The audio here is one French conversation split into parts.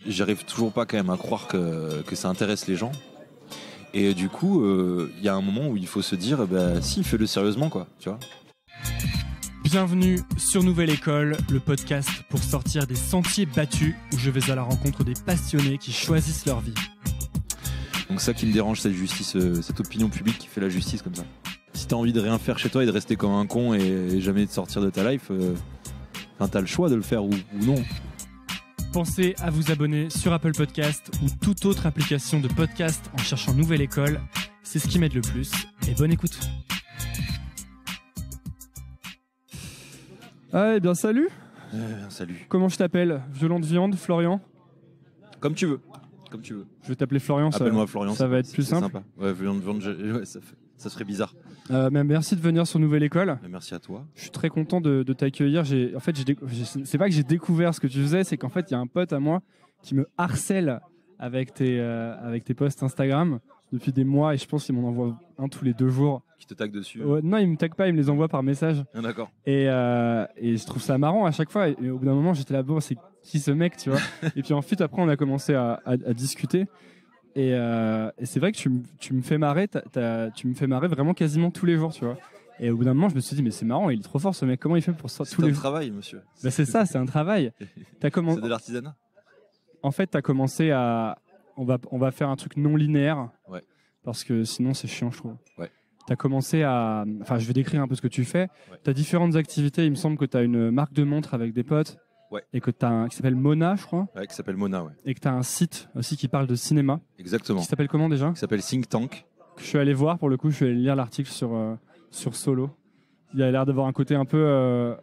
j'arrive toujours pas quand même à croire que ça intéresse les gens. Et du coup, il y a un moment où il faut se dire, si, fais-le sérieusement, quoi, tu vois. Bienvenue sur Nouvelle École, le podcast pour sortir des sentiers battus où je vais à la rencontre des passionnés qui choisissent leur vie. Donc ça qui me dérange, cette justice, cette opinion publique qui fait la justice comme ça. Si t'as envie de rien faire chez toi et de rester comme un con et jamais de sortir de ta life, t'as le choix de le faire ou non. Pensez à vous abonner sur Apple Podcast ou toute autre application de podcast en cherchant Nouvelle École. C'est ce qui m'aide le plus. Et bonne écoute. Ah, eh bien, salut. Salut. Comment je t'appelle? Violon de viande, Florian? Comme tu veux. Je vais t'appeler Florian. Appelle-moi Florian. Ça va être plus simple. Sympa. Ouais, violon de viande, ouais, ça serait bizarre. Mais merci de venir sur Nouvelle École. Merci à toi. Je suis très content de t'accueillir. C'est pas que j'ai découvert ce que tu faisais, c'est qu'en fait, il y a un pote à moi qui me harcèle avec tes posts Instagram depuis des mois et je pense qu'il m'en envoie un tous les 2 jours. Qui te tag dessus? Ouais, non, il me tag pas, il me les envoie par message. Ah, d'accord. Et je trouve ça marrant à chaque fois. Et au bout d'un moment, j'étais là, bon, c'est qui ce mec, tu vois? Et puis ensuite, après, on a commencé à discuter. Et c'est vrai que tu me fais marrer, tu me fais marrer vraiment quasiment tous les jours, tu vois. Et au bout d'un moment, je me suis dit, mais c'est marrant, il est trop fort ce mec. Comment il fait pour ça tous les jours? C'est un travail, monsieur. Bah, c'est ça, c'est un travail. C'est de l'artisanat. En fait, t'as commencé à, on va faire un truc non linéaire. Ouais. Parce que sinon, c'est chiant, je trouve. Ouais. T'as commencé à, enfin, je vais décrire un peu ce que tu fais. Ouais. T'as différentes activités. Il me semble que t'as une marque de montres avec des potes. Ouais. Et que qui s'appelle Mona, je crois. Ouais, qui s'appelle Mona, ouais. Et que t'as un site aussi qui parle de cinéma. Exactement. Qui s'appelle comment déjà? Qui s'appelle Think Tank. Que je suis allé voir pour le coup. Je suis allé lire l'article sur Solo. Il a l'air d'avoir un côté un peu,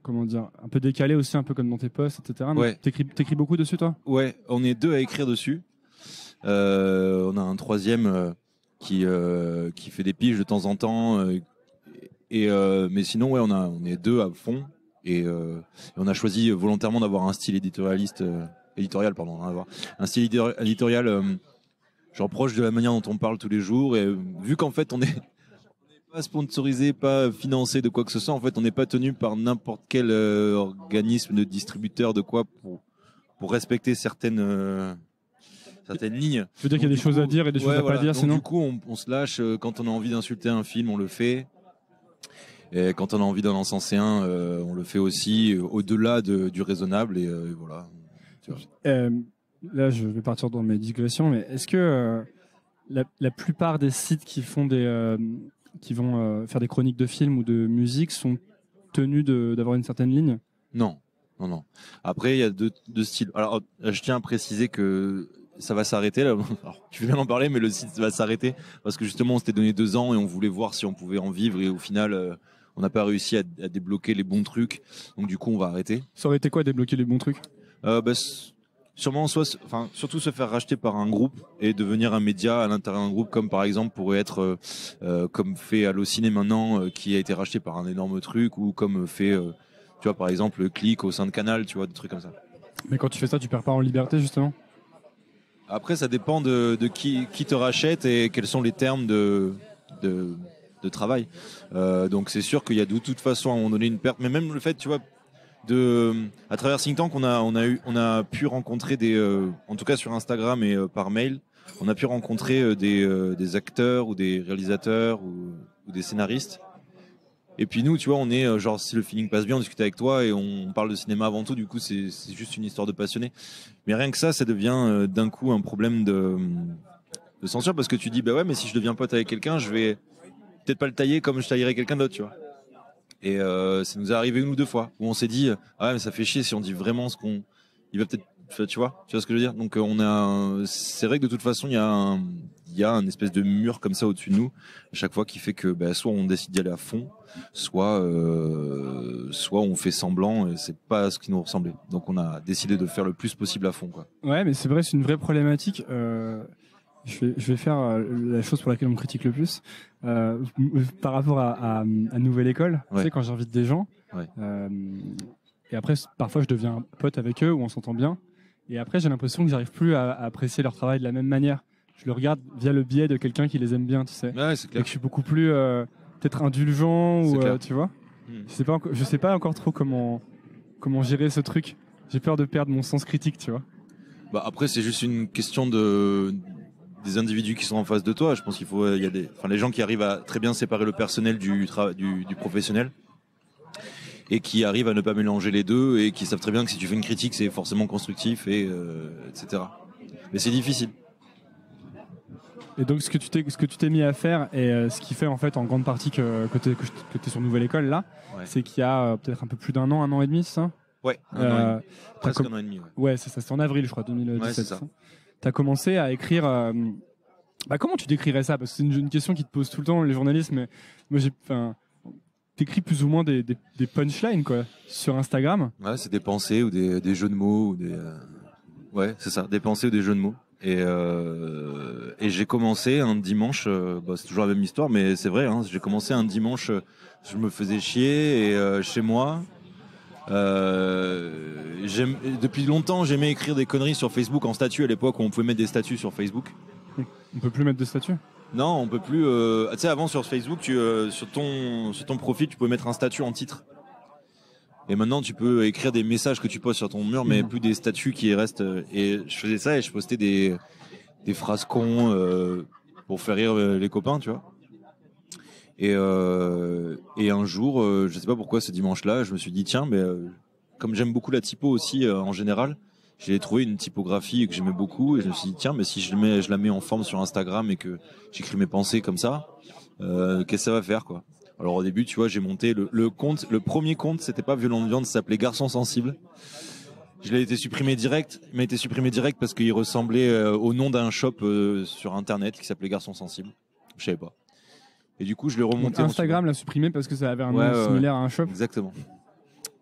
comment dire, un peu décalé aussi, un peu comme dans tes posts, etc. Ouais. T'écris beaucoup dessus, toi? Ouais, on est 2 à écrire dessus. On a un 3e qui fait des piges de temps en temps. Mais sinon, ouais, on est 2 à fond. Et on a choisi volontairement d'avoir un style éditorial, d'avoir un style éditorial genre proche de la manière dont on parle tous les jours. Et vu qu'en fait, on n'est pas sponsorisé, pas financé de quoi que ce soit, en fait, on n'est pas tenu par n'importe quel organisme de distributeur de quoi pour respecter certaines lignes. Je veux dire qu'il y a des choses à dire et des choses à pas dire, donc, sinon. Du coup, on se lâche. Quand on a envie d'insulter un film, on le fait. Et quand on a envie d'en encenser un, on le fait aussi au-delà du raisonnable. Et voilà. Tu vois. Là, je vais partir dans mes digressions, mais est-ce que la plupart des sites qui font qui vont faire des chroniques de films ou de musique sont tenus d'avoir une certaine ligne? Non. Après, il y a deux styles. Alors, je tiens à préciser que ça va s'arrêter là. Alors, tu veux bien en parler, mais le site va s'arrêter parce que justement, on s'était donné 2 ans et on voulait voir si on pouvait en vivre et au final, on n'a pas réussi à débloquer les bons trucs. Donc du coup, on va arrêter. Ça aurait été quoi débloquer les bons trucs? Sûrement, surtout se faire racheter par un groupe et devenir un média à l'intérieur d'un groupe, comme par exemple pourrait être comme fait Allociné maintenant, qui a été racheté par un énorme truc, ou comme fait, tu vois, par exemple, Click au sein de Canal, tu vois, des trucs comme ça. Mais quand tu fais ça, tu perds pas en liberté, justement? Après, ça dépend de qui te rachète et quels sont les termes de travail. Donc c'est sûr qu'il y a de toute façon à un moment donné une perte, mais même le fait, tu vois, à travers Think Tank, on a pu rencontrer en tout cas sur Instagram et par mail, on a pu rencontrer des acteurs ou des réalisateurs ou des scénaristes. Et puis nous, tu vois, on est genre, si le feeling passe bien, on discute avec toi et on parle de cinéma avant tout. Du coup, c'est juste une histoire de passionné. Mais rien que ça devient d'un coup un problème de censure, parce que tu dis, bah ouais, mais si je deviens pote avec quelqu'un, je vais peut-être pas le tailler comme je taillerais quelqu'un d'autre, tu vois. Et ça nous est arrivé 1 ou 2 fois où on s'est dit, ah ouais, mais ça fait chier si on dit vraiment ce qu'on, il va peut-être, tu vois ce que je veux dire. Donc c'est vrai que de toute façon, il y a un espèce de mur comme ça au-dessus de nous à chaque fois qui fait que soit on décide d'y aller à fond, soit on fait semblant et c'est pas ce qui nous ressemblait. Donc on a décidé de faire le plus possible à fond, quoi. Ouais, mais c'est vrai, c'est une vraie problématique. Je vais faire la chose pour laquelle on me critique le plus par rapport à Nouvelle École. Ouais. Tu sais, quand j'invite des gens, Ouais. et après parfois je deviens pote avec eux ou on s'entend bien, et après j'ai l'impression que j'arrive plus à apprécier leur travail de la même manière. Je le regarde via le biais de quelqu'un qui les aime bien, tu sais. Ouais, c'est Et clair. que je suis beaucoup plus peut-être indulgent ou tu vois. Je sais pas encore trop comment gérer ce truc. J'ai peur de perdre mon sens critique, tu vois. Bah après, c'est juste une question des individus qui sont en face de toi. Je pense qu'il faut, il y a les gens qui arrivent à très bien séparer le personnel du professionnel et qui arrivent à ne pas mélanger les deux et qui savent très bien que si tu fais une critique, c'est forcément constructif etc. Mais c'est difficile. Et donc ce que tu t'es mis à faire et ce qui fait en fait en grande partie que tu es sur Nouvelle École là, c'est qu'il y a peut-être un peu plus d'un an et demi, c'est ça? Ouais, presque un an et demi. Ouais, c'est ça, c'est en avril je crois, 2017. Ouais, c'est ça. Tu as commencé à écrire... comment tu décrirais ça? Parce que c'est une question qui te pose tout le temps les journalistes, mais moi t'écris plus ou moins des punchlines quoi, sur Instagram. Ouais, c'est des pensées ou des jeux de mots ou ouais, c'est ça, des pensées ou des jeux de mots. Et j'ai commencé un dimanche, c'est toujours la même histoire, mais c'est vrai, hein, j'ai commencé un dimanche, je me faisais chier et chez moi. Depuis longtemps, j'aimais écrire des conneries sur Facebook en statut à l'époque où on pouvait mettre des statuts sur Facebook. On peut plus mettre de statut? Non, on peut plus. Tu sais, avant sur Facebook, sur ton profil, tu pouvais mettre un statut en titre. Et maintenant, tu peux écrire des messages que tu postes sur ton mur, mais plus des statuts qui restent. Et je faisais ça et je postais des phrases cons pour faire rire les copains, tu vois. Et un jour, je sais pas pourquoi ce dimanche-là, je me suis dit tiens, mais comme j'aime beaucoup la typo aussi en général, j'ai trouvé une typographie que j'aimais beaucoup et je me suis dit tiens, mais si je la mets en forme sur Instagram et que j'écris mes pensées comme ça, qu'est-ce que ça va faire quoi? Alors au début, tu vois, j'ai monté le compte, le premier compte, c'était pas Violent de Viande, ça s'appelait Garçon Sensible. Je l'ai été supprimé direct, il m'a été supprimé direct parce qu'il ressemblait au nom d'un shop sur internet qui s'appelait Garçon Sensible. Je savais pas. Et du coup, je l'ai remonté. Donc Instagram l'a supprimé parce que ça avait un nom similaire à un shop. Exactement.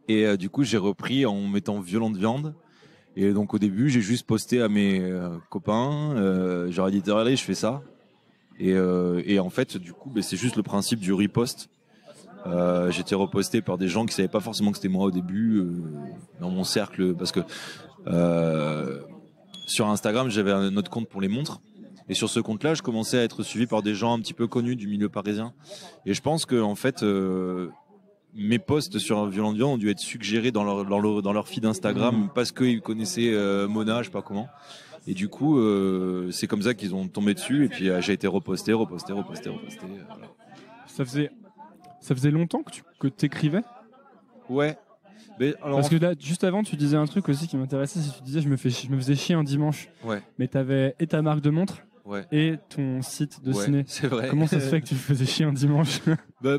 Et du coup, j'ai repris en mettant Violent de Viande. Et donc au début, j'ai juste posté à mes copains. J'aurais dit allez, je fais ça. Et en fait, du coup, c'est juste le principe du repost. J'étais reposté par des gens qui savaient pas forcément que c'était moi au début dans mon cercle, parce que sur Instagram, j'avais un autre compte pour les montres. Et sur ce compte-là, je commençais à être suivi par des gens un petit peu connus du milieu parisien. Et je pense que en fait, mes posts sur Violent de Viande ont dû être suggérés dans leur feed Instagram parce qu'ils connaissaient Mona, je sais pas comment. Et du coup, c'est comme ça qu'ils ont tombé dessus. Et puis j'ai été reposté. Voilà. Ça faisait longtemps que t'écrivais? Ouais. Mais alors, parce que là, juste avant, tu disais un truc aussi qui m'intéressait. Si tu disais je me faisais chier un dimanche. Ouais. Mais t'avais et ta marque de montre. Ouais. Et ton site de ciné. C'est vrai. Comment ça se fait que tu te faisais chier un dimanche?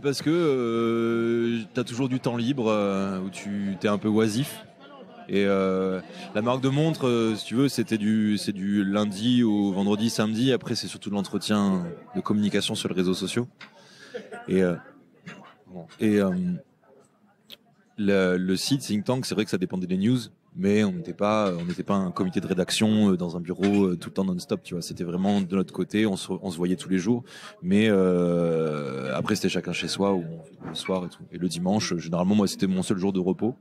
Parce que t'as toujours du temps libre où tu t'es un peu oisif. Et la marque de montre, si tu veux, c'est du lundi au vendredi, samedi. Après, c'est surtout de l'entretien de communication sur les réseaux sociaux. Le site Think Tank, c'est vrai que ça dépendait des news, mais on n'était pas un comité de rédaction dans un bureau tout le temps non-stop, tu vois. C'était vraiment de notre côté, on se voyait tous les jours, mais après c'était chacun chez soi ou le soir et tout. Et le dimanche, généralement, moi c'était mon seul jour de repos,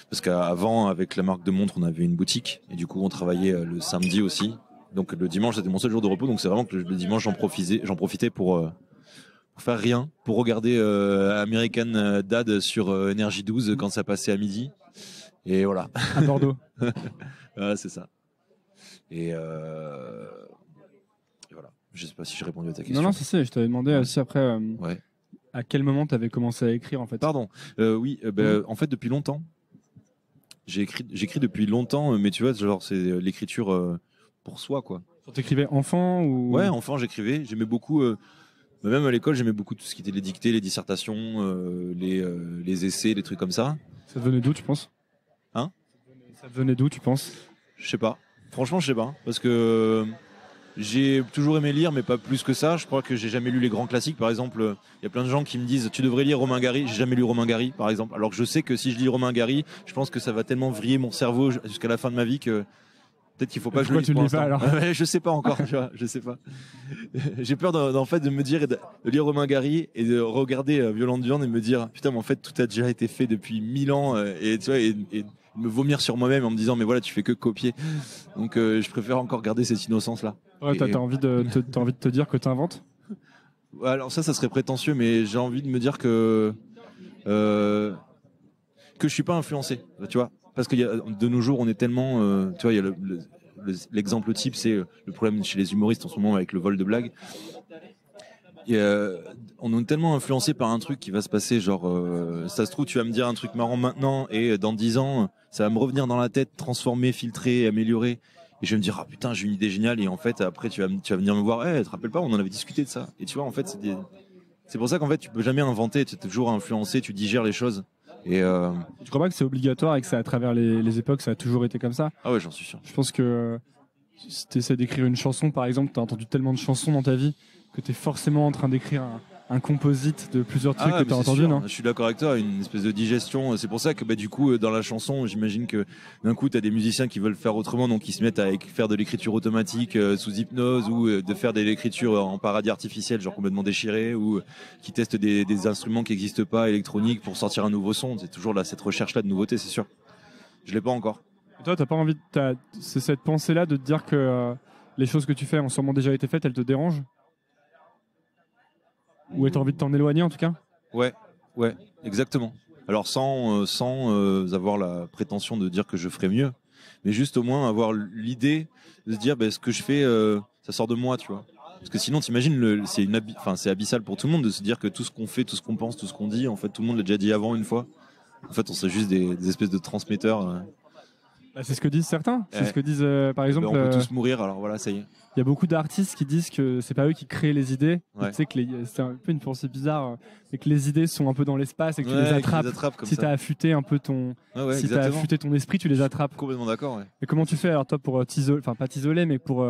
parce qu'avant avec la marque de montre, on avait une boutique et du coup on travaillait le samedi aussi. Donc le dimanche c'était mon seul jour de repos, donc c'est vraiment que le dimanche j'en profitais pour faire rien, pour regarder American Dad sur Énergie 12 quand ça passait à midi. Et voilà. À Bordeaux. Voilà, c'est ça. Et voilà. Je sais pas si j'ai répondu à ta question. Non, je t'avais demandé aussi après à quel moment tu avais commencé à écrire en fait. Pardon. Oui, en fait depuis longtemps. J'écris depuis longtemps, mais tu vois, genre c'est l'écriture pour soi, quoi. T'écrivais enfant ou... Ouais, enfant j'écrivais. J'aimais beaucoup... même à l'école, j'aimais beaucoup tout ce qui était les dictées, les dissertations, les essais, les trucs comme ça. Ça venait d'où, tu penses? Hein? Ça venait d'où, tu penses? Je sais pas. Franchement, je sais pas. Parce que j'ai toujours aimé lire, mais pas plus que ça. Je crois que j'ai jamais lu les grands classiques. Par exemple, il y a plein de gens qui me disent tu devrais lire Romain Gary. J'ai jamais lu Romain Gary, par exemple. Alors que je sais que si je lis Romain Gary, je pense que ça va tellement vriller mon cerveau jusqu'à la fin de ma vie que peut-être qu'il faut pas que je le lise. Pourquoi tu le lis pas alors? Je sais pas encore, tu vois, je sais pas. J'ai peur en fait de me dire de lire Romain Gary et de regarder Violent de Viande et me dire putain mais en fait tout a déjà été fait depuis 1000 ans et tu vois et me vomir sur moi-même en me disant mais voilà tu fais que copier. Donc je préfère encore garder cette innocence là. Ouais, t'as envie de te dire que t'inventes? Alors ça serait prétentieux, mais j'ai envie de me dire que je suis pas influencé, tu vois. Parce que de nos jours, on est tellement, tu vois, il y a l'exemple type, c'est le problème chez les humoristes en ce moment avec le vol de blagues. Et, on est tellement influencé par un truc qui va se passer, genre, ça se trouve, tu vas me dire un truc marrant maintenant, et dans 10 ans, ça va me revenir dans la tête, transformer, filtrer, améliorer. Et je vais me dire, ah putain, j'ai une idée géniale. Et en fait, après, tu vas venir me voir, tu te rappelles pas, on en avait discuté de ça. Et tu vois, en fait, c'est pour ça qu'en fait, tu peux jamais inventer, tu es toujours influencé, tu digères les choses. Et Tu crois pas que c'est obligatoire et que c'est à travers les époques, ça a toujours été comme ça? Ah ouais, j'en suis sûr. Je pense que si tu essaies d'écrire une chanson, par exemple, tu as entendu tellement de chansons dans ta vie que tu es forcément en train d'écrire un composite de plusieurs trucs que tu as entendu, non? Je suis d'accord avec toi, une espèce de digestion. C'est pour ça que du coup, dans la chanson, j'imagine que d'un coup, tu as des musiciens qui veulent faire autrement, donc ils se mettent à faire de l'écriture automatique sous hypnose, ou de faire de l'écriture en paradis artificiel, genre complètement déchiré, ou qui testent des instruments qui n'existent pas, électroniques, pour sortir un nouveau son. C'est toujours là, cette recherche-là de nouveauté, c'est sûr. Je l'ai pas encore. Et toi, t'as pas envie c'est cette pensée-là de te dire que les choses que tu fais ont sûrement déjà été faites, elles te dérangent? Ou t'as envie de t'en éloigner en tout cas? Ouais, exactement. Alors sans avoir la prétention de dire que je ferais mieux, mais juste au moins avoir l'idée de se dire ce que je fais, ça sort de moi, tu vois. Parce que sinon, t'imagines, c'est abyssal pour tout le monde de se dire que tout ce qu'on fait, tout ce qu'on pense, tout ce qu'on dit, en fait, tout le monde l'a déjà dit avant une fois. En fait, on serait juste des espèces de transmetteurs. C'est ce que disent certains. C'est ce que disent, par exemple. On peut tous mourir, alors voilà, ça y est. Il y a beaucoup d'artistes qui disent que c'est pas eux qui créent les idées. Ouais. Tu sais que c'est un peu une pensée bizarre, mais que les idées sont un peu dans l'espace et que tu les attrapes. Comme si ça. T'as affûté un peu si t'as affûté ton esprit, tu les attrapes. Complètement d'accord. Ouais. Et comment tu fais alors toi pour t'isoler, enfin pas t'isoler, mais pour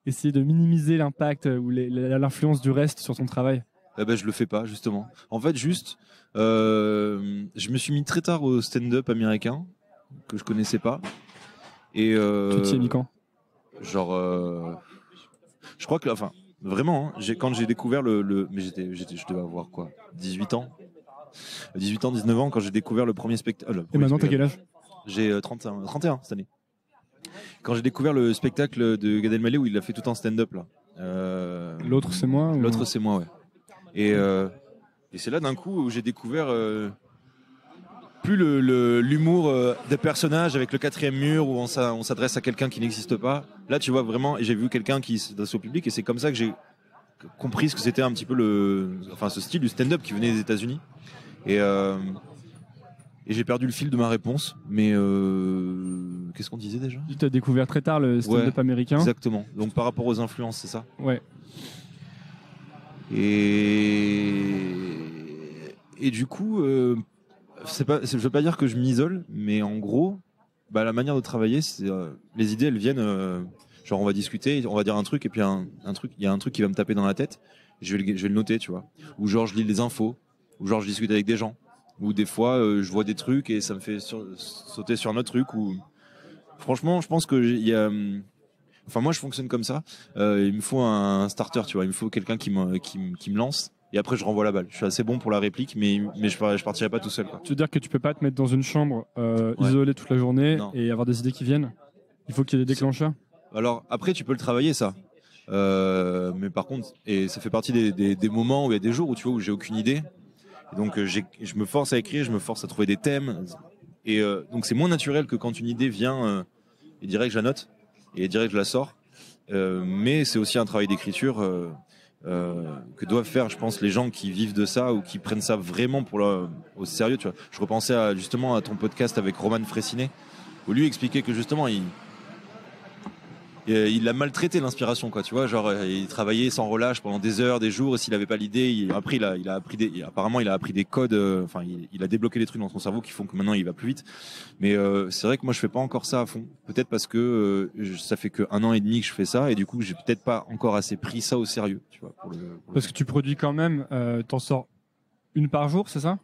essayer de minimiser l'impact ou l'influence du reste sur ton travail? Je le fais pas justement. En fait, juste, je me suis mis très tard au stand-up américain que je connaissais pas. Et tu t'y es mis quand? Genre, je crois que, enfin, vraiment, quand j'ai découvert mais je devais avoir quoi, 18 ans, 19 ans quand j'ai découvert le premier spectacle. Et maintenant, t'as quel âge? J'ai 31 cette année. Quand j'ai découvert le spectacle de Gad Elmaleh où il a fait tout en stand-up là. L'autre c'est moi. L'autre c'est moi, ouais. Et c'est là d'un coup où j'ai découvert plus l'humour des personnages avec le quatrième mur où on s'adresse à quelqu'un qui n'existe pas. Là, tu vois vraiment, et j'ai vu quelqu'un qui s'adresse au public, et c'est comme ça que j'ai compris ce que c'était un petit peu ce style du stand-up qui venait des États-Unis. Et j'ai perdu le fil de ma réponse, mais qu'est-ce qu'on disait déjà? Tu as découvert très tard le stand-up américain. Exactement. Donc par rapport aux influences, c'est ça? Ouais. Et du coup, je veux pas dire que je m'isole, mais en gros, la manière de travailler, c'est les idées, elles viennent. Genre, on va discuter, on va dire un truc, et puis il y a un truc qui va me taper dans la tête. Je vais le noter, tu vois. Ou genre, je lis les infos, ou genre, je discute avec des gens. Ou des fois, je vois des trucs et ça me fait sauter sur un autre truc. Ou franchement, je pense que enfin, moi, je fonctionne comme ça. Il me faut un starter, tu vois. Il me faut quelqu'un qui me lance. Et après, je renvoie la balle. Je suis assez bon pour la réplique, mais je partirai pas tout seul, quoi. Tu veux dire que tu peux pas te mettre dans une chambre isolée toute la journée et avoir des idées qui viennent? Il faut qu'il y ait des déclencheurs. Alors après, tu peux le travailler, ça. Mais par contre, et ça fait partie des moments où il y a des jours où j'ai aucune idée. Et donc je me force à écrire, je me force à trouver des thèmes. Et donc c'est moins naturel que quand une idée vient et direct je la note et direct je la sors. Mais c'est aussi un travail d'écriture que doivent faire, je pense, les gens qui vivent de ça ou qui prennent ça vraiment au sérieux. Tu vois. Je repensais justement à ton podcast avec Roman Fressinet, où lui expliquait que justement il a maltraité l'inspiration, quoi, tu vois, genre il travaillait sans relâche pendant des heures, des jours, et s'il avait pas l'idée, apparemment il a appris des codes, il a débloqué des trucs dans son cerveau qui font que maintenant il va plus vite. Mais c'est vrai que moi je fais pas encore ça à fond, peut-être parce que ça fait que 1 an et demi que je fais ça, et du coup j'ai peut-être pas encore assez pris ça au sérieux, tu vois. Parce que tu produis quand même, t'en sors une par jour, c'est ça?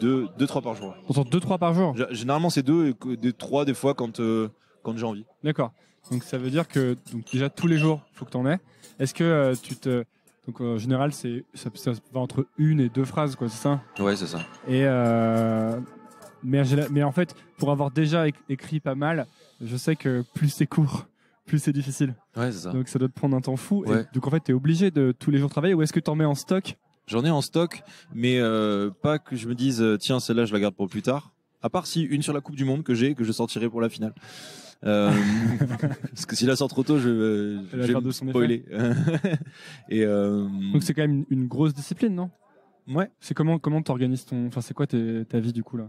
2-3 par jour. T'en sors 2-3 par jour? Généralement c'est 2 et 3 des fois quand j'ai envie. D'accord. Donc ça veut dire que déjà tous les jours, il faut que tu en aies. Est-ce que donc en général ça va entre 1 et 2 phrases, quoi, c'est ça? Ouais, c'est ça. Et mais en fait, pour avoir déjà écrit pas mal, je sais que plus c'est court, plus c'est difficile. Ouais, c'est ça. Donc ça doit te prendre un temps fou. Ouais. Et donc en fait, tu es obligé de tous les jours travailler, ou est-ce que tu en mets en stock? J'en ai en stock, mais pas que je me dise tiens, celle-là je la garde pour plus tard. À part si une sur la Coupe du Monde que je sortirai pour la finale. Parce que s'il la sort trop tôt, je vais me spoiler. Et donc c'est quand même une grosse discipline, non? Ouais. C'est comment t'organises enfin c'est quoi ta vie du coup là?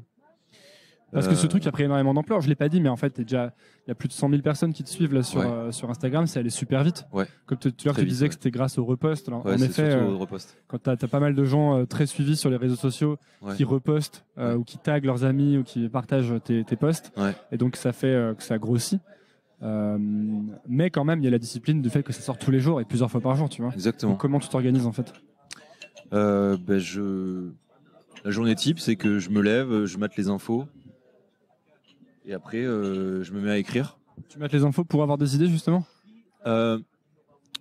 Parce que ce truc a pris énormément d'ampleur. Je l'ai pas dit, mais en fait, il y a plus de 100 000 personnes qui te suivent là sur Instagram. C'est allé super vite. Ouais. Comme tout à l'heure, tu disais que c'était grâce au repost. Alors, en effet, quand t'as pas mal de gens très suivis sur les réseaux sociaux qui repostent ou qui taguent leurs amis ou qui partagent tes posts, et donc ça fait que ça grossit. Mais quand même, il y a la discipline du fait que ça sort tous les jours et plusieurs fois par jour, tu vois. Exactement. Donc, comment tu t'organises en fait? La journée type, c'est que je me lève, je mate les infos. Et après, je me mets à écrire. Tu mets les infos pour avoir des idées, justement?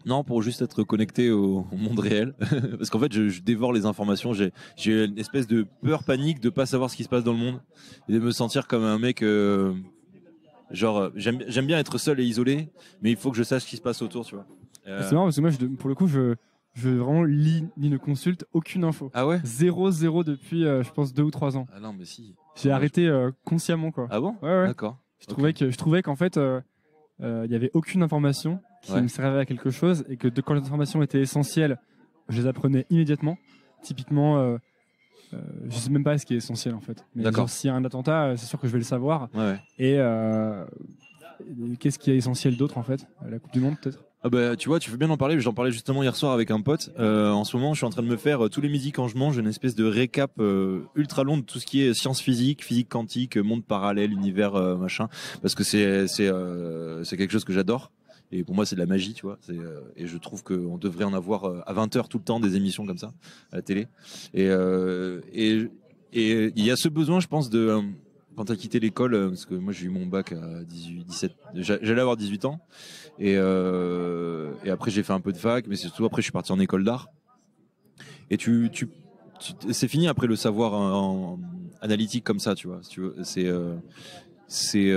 Non, pour juste être connecté au monde réel. Parce qu'en fait, je dévore les informations. J'ai une espèce de peur, panique de pas savoir ce qui se passe dans le monde. Et de me sentir comme un mec... j'aime bien être seul et isolé, mais il faut que je sache ce qui se passe autour, tu vois. C'est marrant, parce que moi, pour le coup, je vraiment lis ni ne consulte aucune info. Ah ouais? 0 depuis, je pense, 2 ou 3 ans. Ah non, mais si. J'ai arrêté consciemment, quoi. Ah bon? Ouais. D'accord. Je trouvais qu'en fait, il y avait aucune information qui me servait à quelque chose et que quand les informations étaient essentielles, je les apprenais immédiatement. Typiquement, je sais même pas ce qui est essentiel en fait. Mais genre, s'il y a un attentat, c'est sûr que je vais le savoir. Ouais. Et qu'est-ce qui est essentiel d'autre en fait? La Coupe du Monde peut-être? Ah bah tu vois, tu veux bien en parler, j'en parlais justement hier soir avec un pote. En ce moment, je suis en train de me faire tous les midis quand je mange une espèce de récap ultra long de tout ce qui est sciences physiques, physique quantique, monde parallèle, univers machin, parce que c'est quelque chose que j'adore. Et pour moi, c'est de la magie, tu vois. Et je trouve qu'on devrait en avoir à 20h tout le temps des émissions comme ça à la télé. Et il y a ce besoin, je pense, de quand t'as quitté l'école, parce que moi j'ai eu mon bac à 17, j'allais avoir 18 ans, et après j'ai fait un peu de fac, mais surtout après je suis parti en école d'art. Et c'est fini après le savoir en analytique comme ça, tu vois. Si tu veux, c'est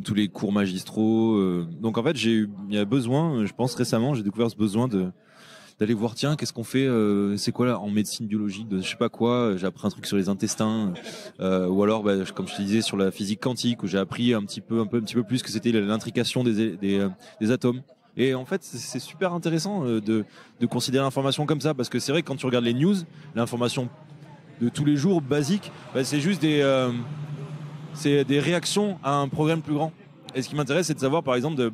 tous les cours magistraux. Donc en fait il y a besoin, je pense récemment j'ai découvert ce besoin d'aller voir, tiens, qu'est-ce qu'on fait, c'est quoi là en médecine biologique, de je sais pas quoi, j'ai appris un truc sur les intestins, ou alors comme je te disais sur la physique quantique où j'ai appris un petit peu plus que c'était l'intrication des atomes. Et en fait c'est super intéressant de considérer l'information comme ça, parce que c'est vrai que quand tu regardes les news, l'information de tous les jours basique, c'est juste c'est des réactions à un problème plus grand. Et ce qui m'intéresse, c'est de savoir, par exemple,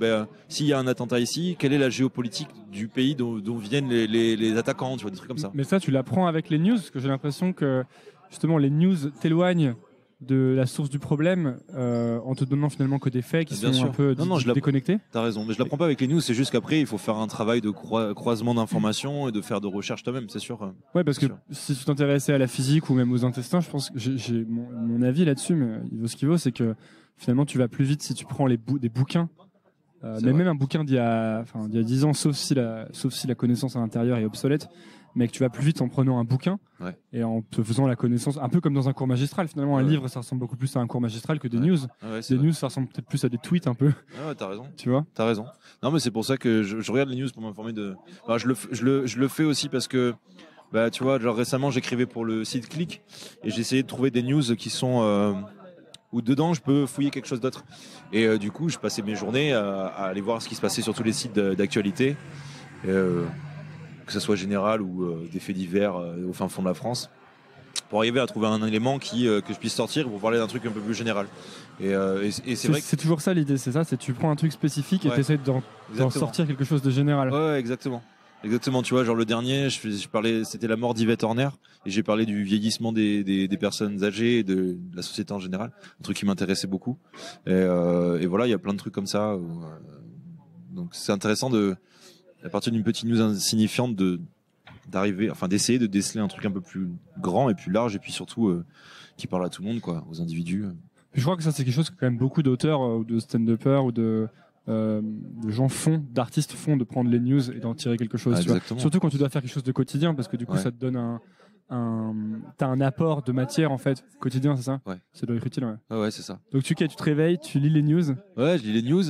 s'il y a un attentat ici, quelle est la géopolitique du pays dont viennent les attaquants, tu vois, des trucs comme ça. Mais ça, tu l'apprends avec les news, parce que j'ai l'impression que, justement, les news t'éloignent de la source du problème en te donnant finalement que des faits qui sont un peu déconnectés. T'as raison, mais je l'apprends pas avec les news, c'est juste qu'après, il faut faire un travail de croisement d'informations et de faire de recherche toi-même, c'est sûr. Ouais, parce que si tu t'intéressais à la physique ou même aux intestins, je pense que j'ai mon avis là-dessus, mais il vaut ce qu'il vaut, c'est que finalement, tu vas plus vite si tu prends des bouquins. Mais même un bouquin d'il y a 10 ans, sauf si la connaissance à l'intérieur est obsolète, mais que tu vas plus vite en prenant un bouquin et en te faisant la connaissance, un peu comme dans un cours magistral. Finalement, un livre, ça ressemble beaucoup plus à un cours magistral que des news. Des news, ça ressemble peut-être plus à des tweets un peu. Ah ouais, t'as raison. Tu vois? T'as raison. Non, mais c'est pour ça que je regarde les news pour m'informer de. Enfin, je le fais aussi parce que, tu vois, genre récemment, j'écrivais pour le site Click et j'essayais de trouver des news qui sont où dedans je peux fouiller quelque chose d'autre. Et du coup, je passais mes journées à aller voir ce qui se passait sur tous les sites d'actualité, que ce soit général ou des faits divers au fin fond de la France, pour arriver à trouver un élément que je puisse sortir pour parler d'un truc un peu plus général. Et c'est vrai que c'est toujours ça l'idée, c'est ça, c'est tu prends un truc spécifique et tu essaies d'en sortir quelque chose de général. Ouais, exactement. Exactement, tu vois, genre le dernier, je parlais, c'était la mort d'Yvette Horner, et j'ai parlé du vieillissement des personnes âgées et de la société en général, un truc qui m'intéressait beaucoup. Et voilà, il y a plein de trucs comme ça. Donc c'est intéressant à partir d'une petite news insignifiante d'essayer de déceler un truc un peu plus grand et plus large, et puis surtout qui parle à tout le monde, quoi, aux individus. Je crois que ça c'est quelque chose que quand même beaucoup d'auteurs ou de stand-uppers ou de gens d'artistes font, de prendre les news et d'en tirer quelque chose. Tu vois. Surtout quand tu dois faire quelque chose de quotidien, parce que du coup ça te donne t'as un apport de matière en fait quotidien, c'est ça? Ouais. Ça doit être utile. Ouais, c'est ça. Donc tu te réveilles, tu lis les news. Ouais, je lis les news.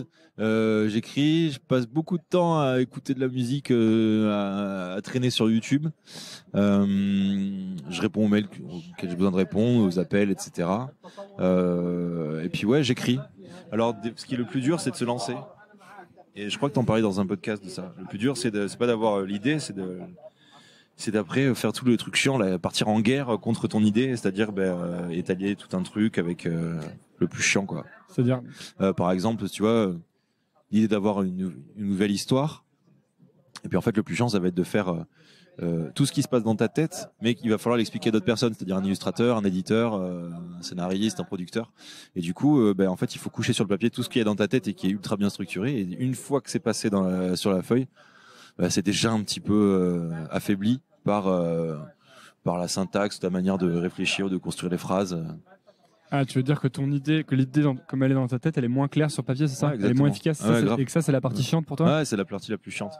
J'écris, je passe beaucoup de temps à écouter de la musique, à traîner sur YouTube. Je réponds aux mails auxquels j'ai besoin de répondre, aux appels, etc. Et puis ouais, j'écris. Alors, ce qui est le plus dur, c'est de se lancer. Et je crois que tu en parlais dans un podcast de ça. Le plus dur, c'est pas d'avoir l'idée, c'est d'après faire tout le truc chiant, là, partir en guerre contre ton idée, c'est-à-dire étaler tout un truc avec le plus chiant, quoi. C'est-à-dire par exemple, tu vois, l'idée d'avoir une nouvelle histoire. Et puis en fait, le plus chiant, ça va être de faire tout ce qui se passe dans ta tête, mais qu'il va falloir l'expliquer à d'autres personnes, c'est-à-dire un illustrateur, un éditeur, un scénariste, un producteur. Et du coup, en fait, il faut coucher sur le papier tout ce qu'il y a dans ta tête et qui est ultra bien structuré. Et une fois que c'est passé sur la feuille, c'est déjà un petit peu affaibli par la syntaxe, ta manière de réfléchir, de construire les phrases. Ah, tu veux dire que l'idée, comme elle est dans ta tête, elle est moins claire sur papier, c'est ça? Ouais, Elle est moins efficace, ouais, et que ça, c'est la partie chiante pour toi? Ouais, c'est la partie la plus chiante.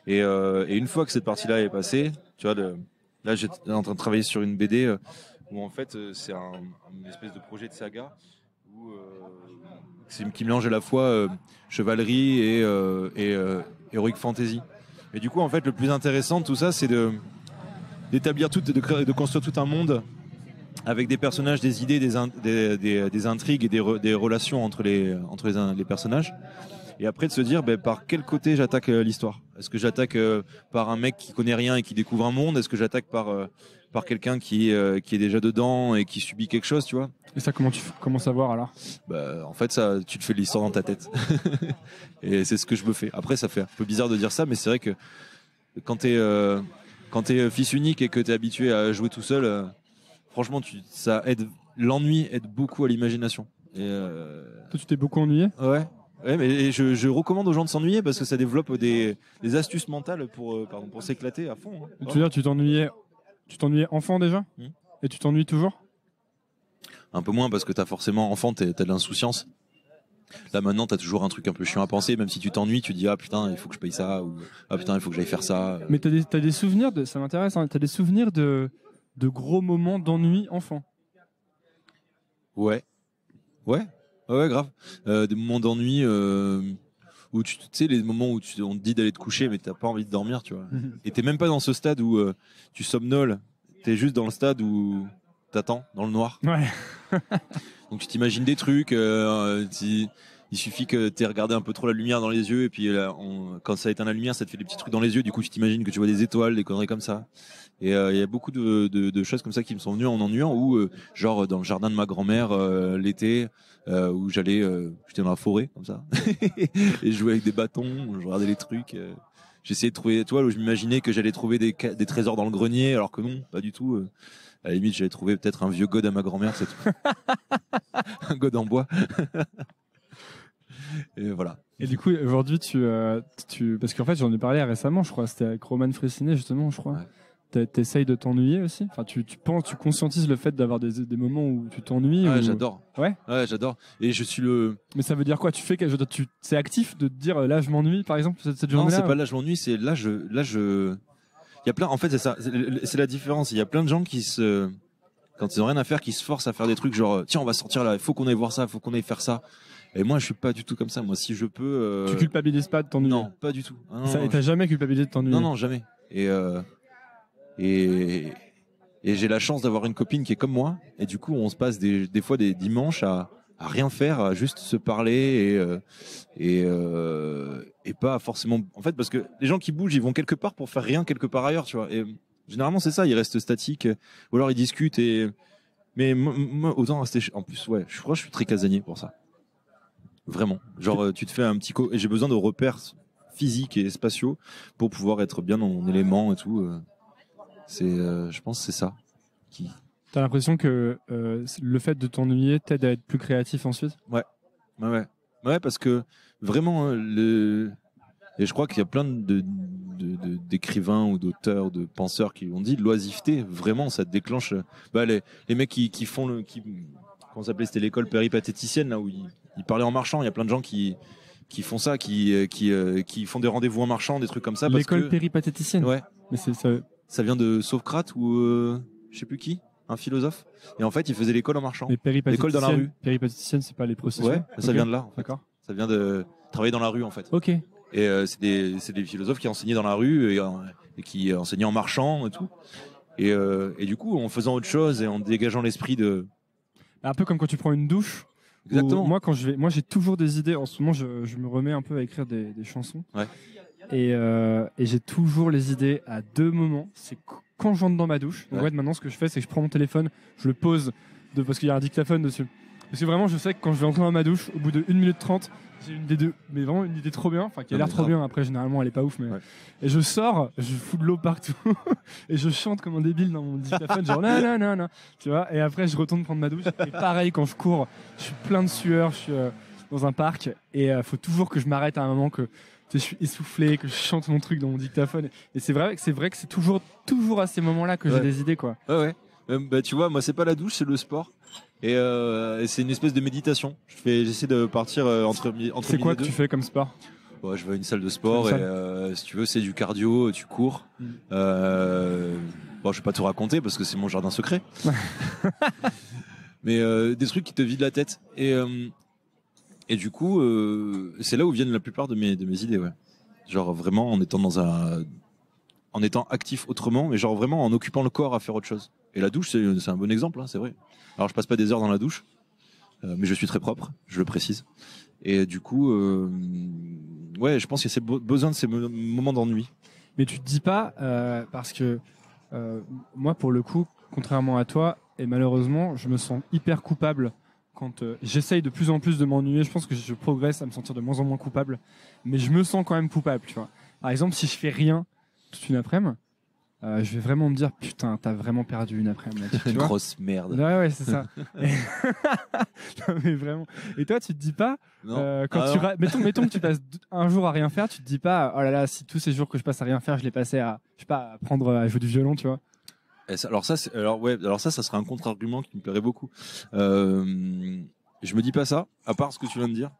Et une fois que cette partie-là est passée, tu vois, là, j'étais en train de travailler sur une BD où en fait, c'est une espèce de projet de saga où qui mélange à la fois chevalerie et heroic fantasy. Et du coup, en fait, le plus intéressant de tout ça, c'est d'établir de construire tout un monde avec des personnages, des idées, des intrigues et des relations entre les personnages. Et après de se dire par quel côté j'attaque l'histoire. Est-ce que j'attaque par un mec qui connaît rien et qui découvre un monde? Est-ce que j'attaque par quelqu'un qui est déjà dedans et qui subit quelque chose, tu vois? Et ça, comment savoir alors? En fait, ça, tu te fais l'histoire dans ta tête. Et c'est ce que je me fais. Après, ça fait un peu bizarre de dire ça, mais c'est vrai que quand t'es fils unique et que t'es habitué à jouer tout seul, franchement, l'ennui aide beaucoup à l'imagination. Et toi, tu t'es beaucoup ennuyé? Ouais. Ouais, mais je recommande aux gens de s'ennuyer parce que ça développe des astuces mentales pour s'éclater à fond. Hein. Tu veux dire, tu t'ennuyais enfant déjà? Et tu t'ennuies toujours? Un peu moins parce que t'as forcément enfant, t'as de l'insouciance. Là maintenant, t'as toujours un truc un peu chiant à penser, même si tu t'ennuies, tu dis ah putain, il faut que je paye ça, ou ah putain, il faut que j'aille faire ça. Mais t'as des souvenirs ça m'intéresse, hein, t'as des souvenirs de gros moments d'ennui enfant? Ouais, grave. Des moments d'ennui où tu sais, les moments où on te dit d'aller te coucher, mais t'as pas envie de dormir, tu vois. Et t'es même pas dans ce stade où tu somnoles, t'es juste dans le stade où t'attends dans le noir. Ouais. Donc tu t'imagines des trucs, il suffit que t'aies regardé un peu trop la lumière dans les yeux et puis quand ça éteint la lumière, ça te fait des petits trucs dans les yeux, du coup tu t'imagines que tu vois des étoiles, des conneries comme ça. Et il y a beaucoup de choses comme ça qui me sont venues en ennuyant, ou genre dans le jardin de ma grand-mère l'été, où j'étais dans la forêt comme ça et je jouais avec des bâtons, je regardais les trucs. J'essayais de trouver des étoiles où je m'imaginais que j'allais trouver des trésors dans le grenier, alors que non, pas du tout. À la limite, j'allais trouver peut-être un vieux god à ma grand-mère, c'est tout. Un god en bois. Et voilà. Et du coup, aujourd'hui, parce qu'en fait, j'en ai parlé récemment, je crois, c'était avec Roman Fressinet, justement, je crois. Ouais. T'essayes de t'ennuyer aussi? Enfin, tu conscientises le fait d'avoir des moments où tu t'ennuies? Ouais, j'adore. Ouais, j'adore. Et je suis Mais ça veut dire quoi? C'est actif de te dire là, je m'ennuie, par exemple, cette journée-là? Non, c'est pas là, je m'ennuie, c'est là, il y a plein, en fait, c'est ça, c'est la différence. Il y a plein de gens quand ils ont rien à faire, qui se forcent à faire des trucs genre, tiens, on va sortir là, il faut qu'on aille voir ça, il faut qu'on aille faire ça. Et moi, je suis pas du tout comme ça. Moi, si je peux. Tu culpabilises pas de t'ennuyer? Non, pas du tout. Ah, non, et t'as jamais culpabilisé de t'ennuyer? Non, jamais. Et j'ai la chance d'avoir une copine qui est comme moi. Et du coup, on se passe des fois des dimanches à rien faire, à juste se parler et pas forcément. En fait, parce que les gens qui bougent, ils vont quelque part pour faire rien quelque part ailleurs, tu vois. Et généralement, c'est ça. Ils restent statiques ou alors ils discutent. Mais moi, autant rester. En plus, ouais, je crois que je suis très casanier pour ça. Vraiment. Genre, tu te fais un petit et j'ai besoin de repères physiques et spatiaux pour pouvoir être bien dans mon élément et tout. Je pense que c'est ça. T'as l'impression que le fait de t'ennuyer t'aide à être plus créatif ensuite? Ouais, parce que vraiment, et je crois qu'il y a plein d'écrivains ou d'auteurs, de penseurs qui l'ont dit, l'oisiveté, vraiment, ça déclenche. Les mecs qui font comment ça s'appelait, c'était l'école péripatéticienne, là où ils parlaient en marchant. Il y a plein de gens qui font ça, qui font des rendez-vous en marchant, des trucs comme ça. L'école péripatéticienne? Ouais. Mais ça vient de Socrate ou je sais plus qui, un philosophe. Et en fait, il faisait l'école en marchant. L'école dans la rue. Péripatéticienne, c'est pas les processus? Ouais, okay. Ça vient de là. En fait. D'accord. Ça vient de travailler dans la rue, en fait. Ok. Et c'est des philosophes qui enseignaient dans la rue et qui enseignaient en marchant et tout. Et du coup, en faisant autre chose et en dégageant l'esprit de... Un peu comme quand tu prends une douche Exactement. Moi, moi, j'ai toujours des idées. En ce moment, je me remets un peu à écrire des chansons. Ouais. Et j'ai toujours les idées à deux moments. C'est quand je rentre dans ma douche. Donc, Ouais. maintenant, ce que je fais, c'est que je prends mon téléphone, je le pose parce qu'il y a un dictaphone dessus. Parce que vraiment, je sais que quand je vais entrer dans ma douche, au bout de 1 minute 30, j'ai une idée mais vraiment une idée trop bien, enfin qui a l'air trop bien. Après, généralement, elle est pas ouf, mais. Ouais. Et je sors, je fous de l'eau partout, et je chante comme un débile dans mon dictaphone, genre non, tu vois. Et après, je retourne prendre ma douche. Et pareil, quand je cours, je suis plein de sueur, je suis dans un parc, et faut toujours que je m'arrête à un moment que je suis essoufflé, que je chante mon truc dans mon dictaphone. Et c'est vrai que c'est toujours à ces moments-là que j'ai des idées, quoi. Ouais. Bah, tu vois, moi, c'est pas la douche, c'est le sport. Et c'est une espèce de méditation. J'essaie de partir entre C'est quoi que deux. tu fais comme sport? Ouais, je vais à une salle de sport et si tu veux, c'est du cardio, tu cours. Bon, je vais pas tout raconter parce que c'est mon jardin secret. Mais des trucs qui te vident la tête. Et du coup, c'est là où viennent la plupart de mes idées. Ouais. Genre vraiment en étant actif autrement, mais genre vraiment en occupant le corps à faire autre chose. Et la douche, c'est un bon exemple, hein, c'est vrai. Alors je passe pas des heures dans la douche, mais je suis très propre, je le précise. Et du coup, ouais, je pense qu'il y a besoin de ces moments d'ennui. Mais tu te dis pas, parce que moi, pour le coup, contrairement à toi, et malheureusement, je me sens hyper coupable quand j'essaye de plus en plus de m'ennuyer. Je pense que je progresse à me sentir de moins en moins coupable, mais je me sens quand même coupable, tu vois. Par exemple, si je fais rien toute une après-midi, je vais vraiment me dire putain, t'as vraiment perdu une après-midi. Une grosse merde. Ouais, c'est ça. Non, mais vraiment. Et toi, tu te dis pas quand mettons que tu passes un jour à rien faire, tu te dis pas oh là là, si tous ces jours que je passe à rien faire, je les passais à apprendre à jouer du violon, tu vois. Alors ça serait un contre-argument qui me plairait beaucoup. Je me dis pas ça, à part ce que tu viens de dire.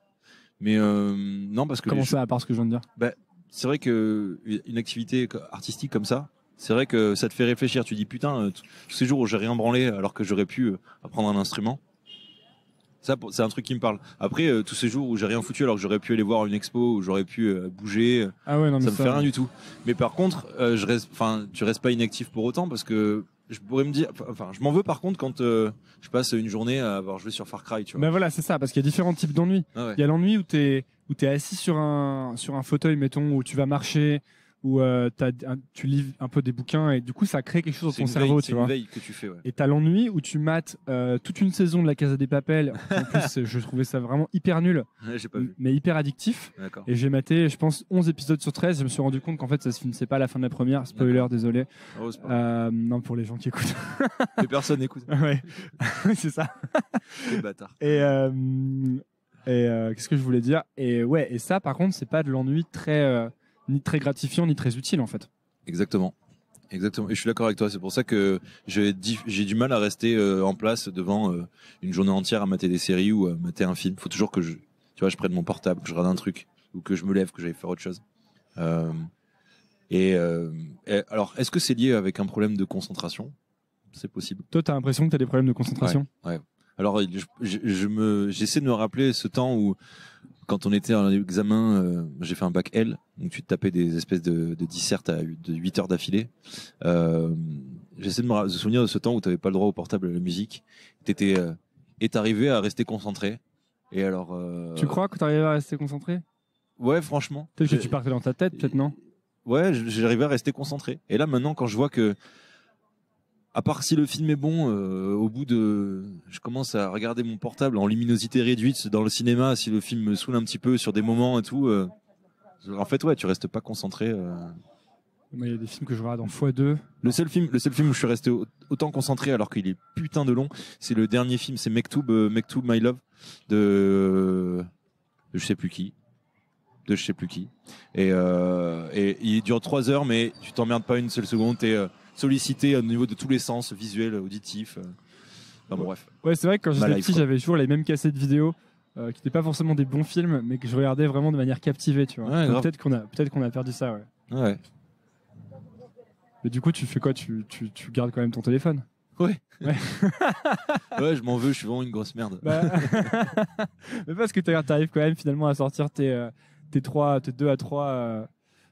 Mais non, parce que comment ça, à part ce que je viens de dire? Bah, c'est vrai que une activité artistique comme ça, c'est vrai que ça te fait réfléchir. Tu dis putain, tous ces jours où j'ai rien branlé alors que j'aurais pu apprendre un instrument. Ça, c'est un truc qui me parle. Après, tous ces jours où j'ai rien foutu alors que j'aurais pu aller voir une expo, où j'aurais pu bouger, ah ouais, non, ça me fait rien du tout. Mais par contre, tu restes pas inactif pour autant parce que je pourrais me dire, je m'en veux par contre quand je passe une journée à avoir joué sur Far Cry, tu vois. Ben voilà, c'est ça, parce qu'il y a différents types d'ennuis. Ah ouais. Il y a l'ennui où t'es assis sur un fauteuil, mettons, où tu vas marcher, où tu lis un peu des bouquins et du coup ça crée quelque chose dans ton cerveau, tu vois. C'est une veille que tu fais, ouais. Et t'as l'ennui où tu mates toute une saison de La Casa des Papel. En plus, je trouvais ça vraiment hyper nul, J'ai pas vu. mais hyper addictif. D'accord. Et j'ai maté, je pense, 11 épisodes sur 13. Je me suis rendu compte qu'en fait ça se finissait pas à la fin de la première. Spoiler, désolé. Oh, c'est pas Non, pour les gens qui écoutent. Mais personne n'écoute. Ouais, c'est ça. Les bâtards. Et qu'est-ce que je voulais dire? Et ouais, et ça, par contre, c'est pas de l'ennui ni très gratifiant, ni très utile, en fait. Exactement. Et je suis d'accord avec toi. C'est pour ça que j'ai du mal à rester en place devant une journée entière à mater des séries ou à mater un film. Faut toujours que je prenne mon portable, que je regarde un truc ou que je me lève, que j'aille faire autre chose. Et alors, est-ce que c'est lié avec un problème de concentration? C'est possible. Toi, t'as l'impression que t'as des problèmes de concentration? Ouais. Alors, j'essaie de me rappeler ce temps où, quand on était en examen, j'ai fait un bac L, donc tu te tapais des espèces de dissertes de 8 heures d'affilée. J'essaie de me souvenir de ce temps où tu n'avais pas le droit au portable à la musique. T'arrivais à rester concentré. Et alors. Tu crois que t'arrivais à rester concentré? Ouais, franchement. Peut-être que tu partais dans ta tête, peut-être non? Ouais, j'arrivais à rester concentré. Et là, maintenant, quand je vois que, à part si le film est bon, je commence à regarder mon portable en luminosité réduite dans le cinéma, si le film me saoule un petit peu sur des moments et tout, en fait, ouais, tu restes pas concentré. Moi, il y a des films que je regarde en x2. Le seul film où je suis resté autant concentré alors qu'il est putain de long, c'est le dernier film, c'est Mektoub My Love de je sais plus qui. Et il dure 3 heures, mais tu t'emmerdes pas une seule seconde, t'es sollicité au niveau de tous les sens, visuels, auditifs. Bref. Ouais, c'est vrai que quand j'étais petit, j'avais toujours les mêmes cassettes vidéo qui n'étaient pas forcément des bons films, mais que je regardais vraiment de manière captivée, tu vois. Ouais, peut-être qu'on a perdu ça, ouais. Ouais. Mais du coup, tu fais quoi? Tu gardes quand même ton téléphone? Ouais. Ouais, je m'en veux, je suis vraiment une grosse merde. Mais parce que t'arrives quand même finalement à sortir tes 2 à 3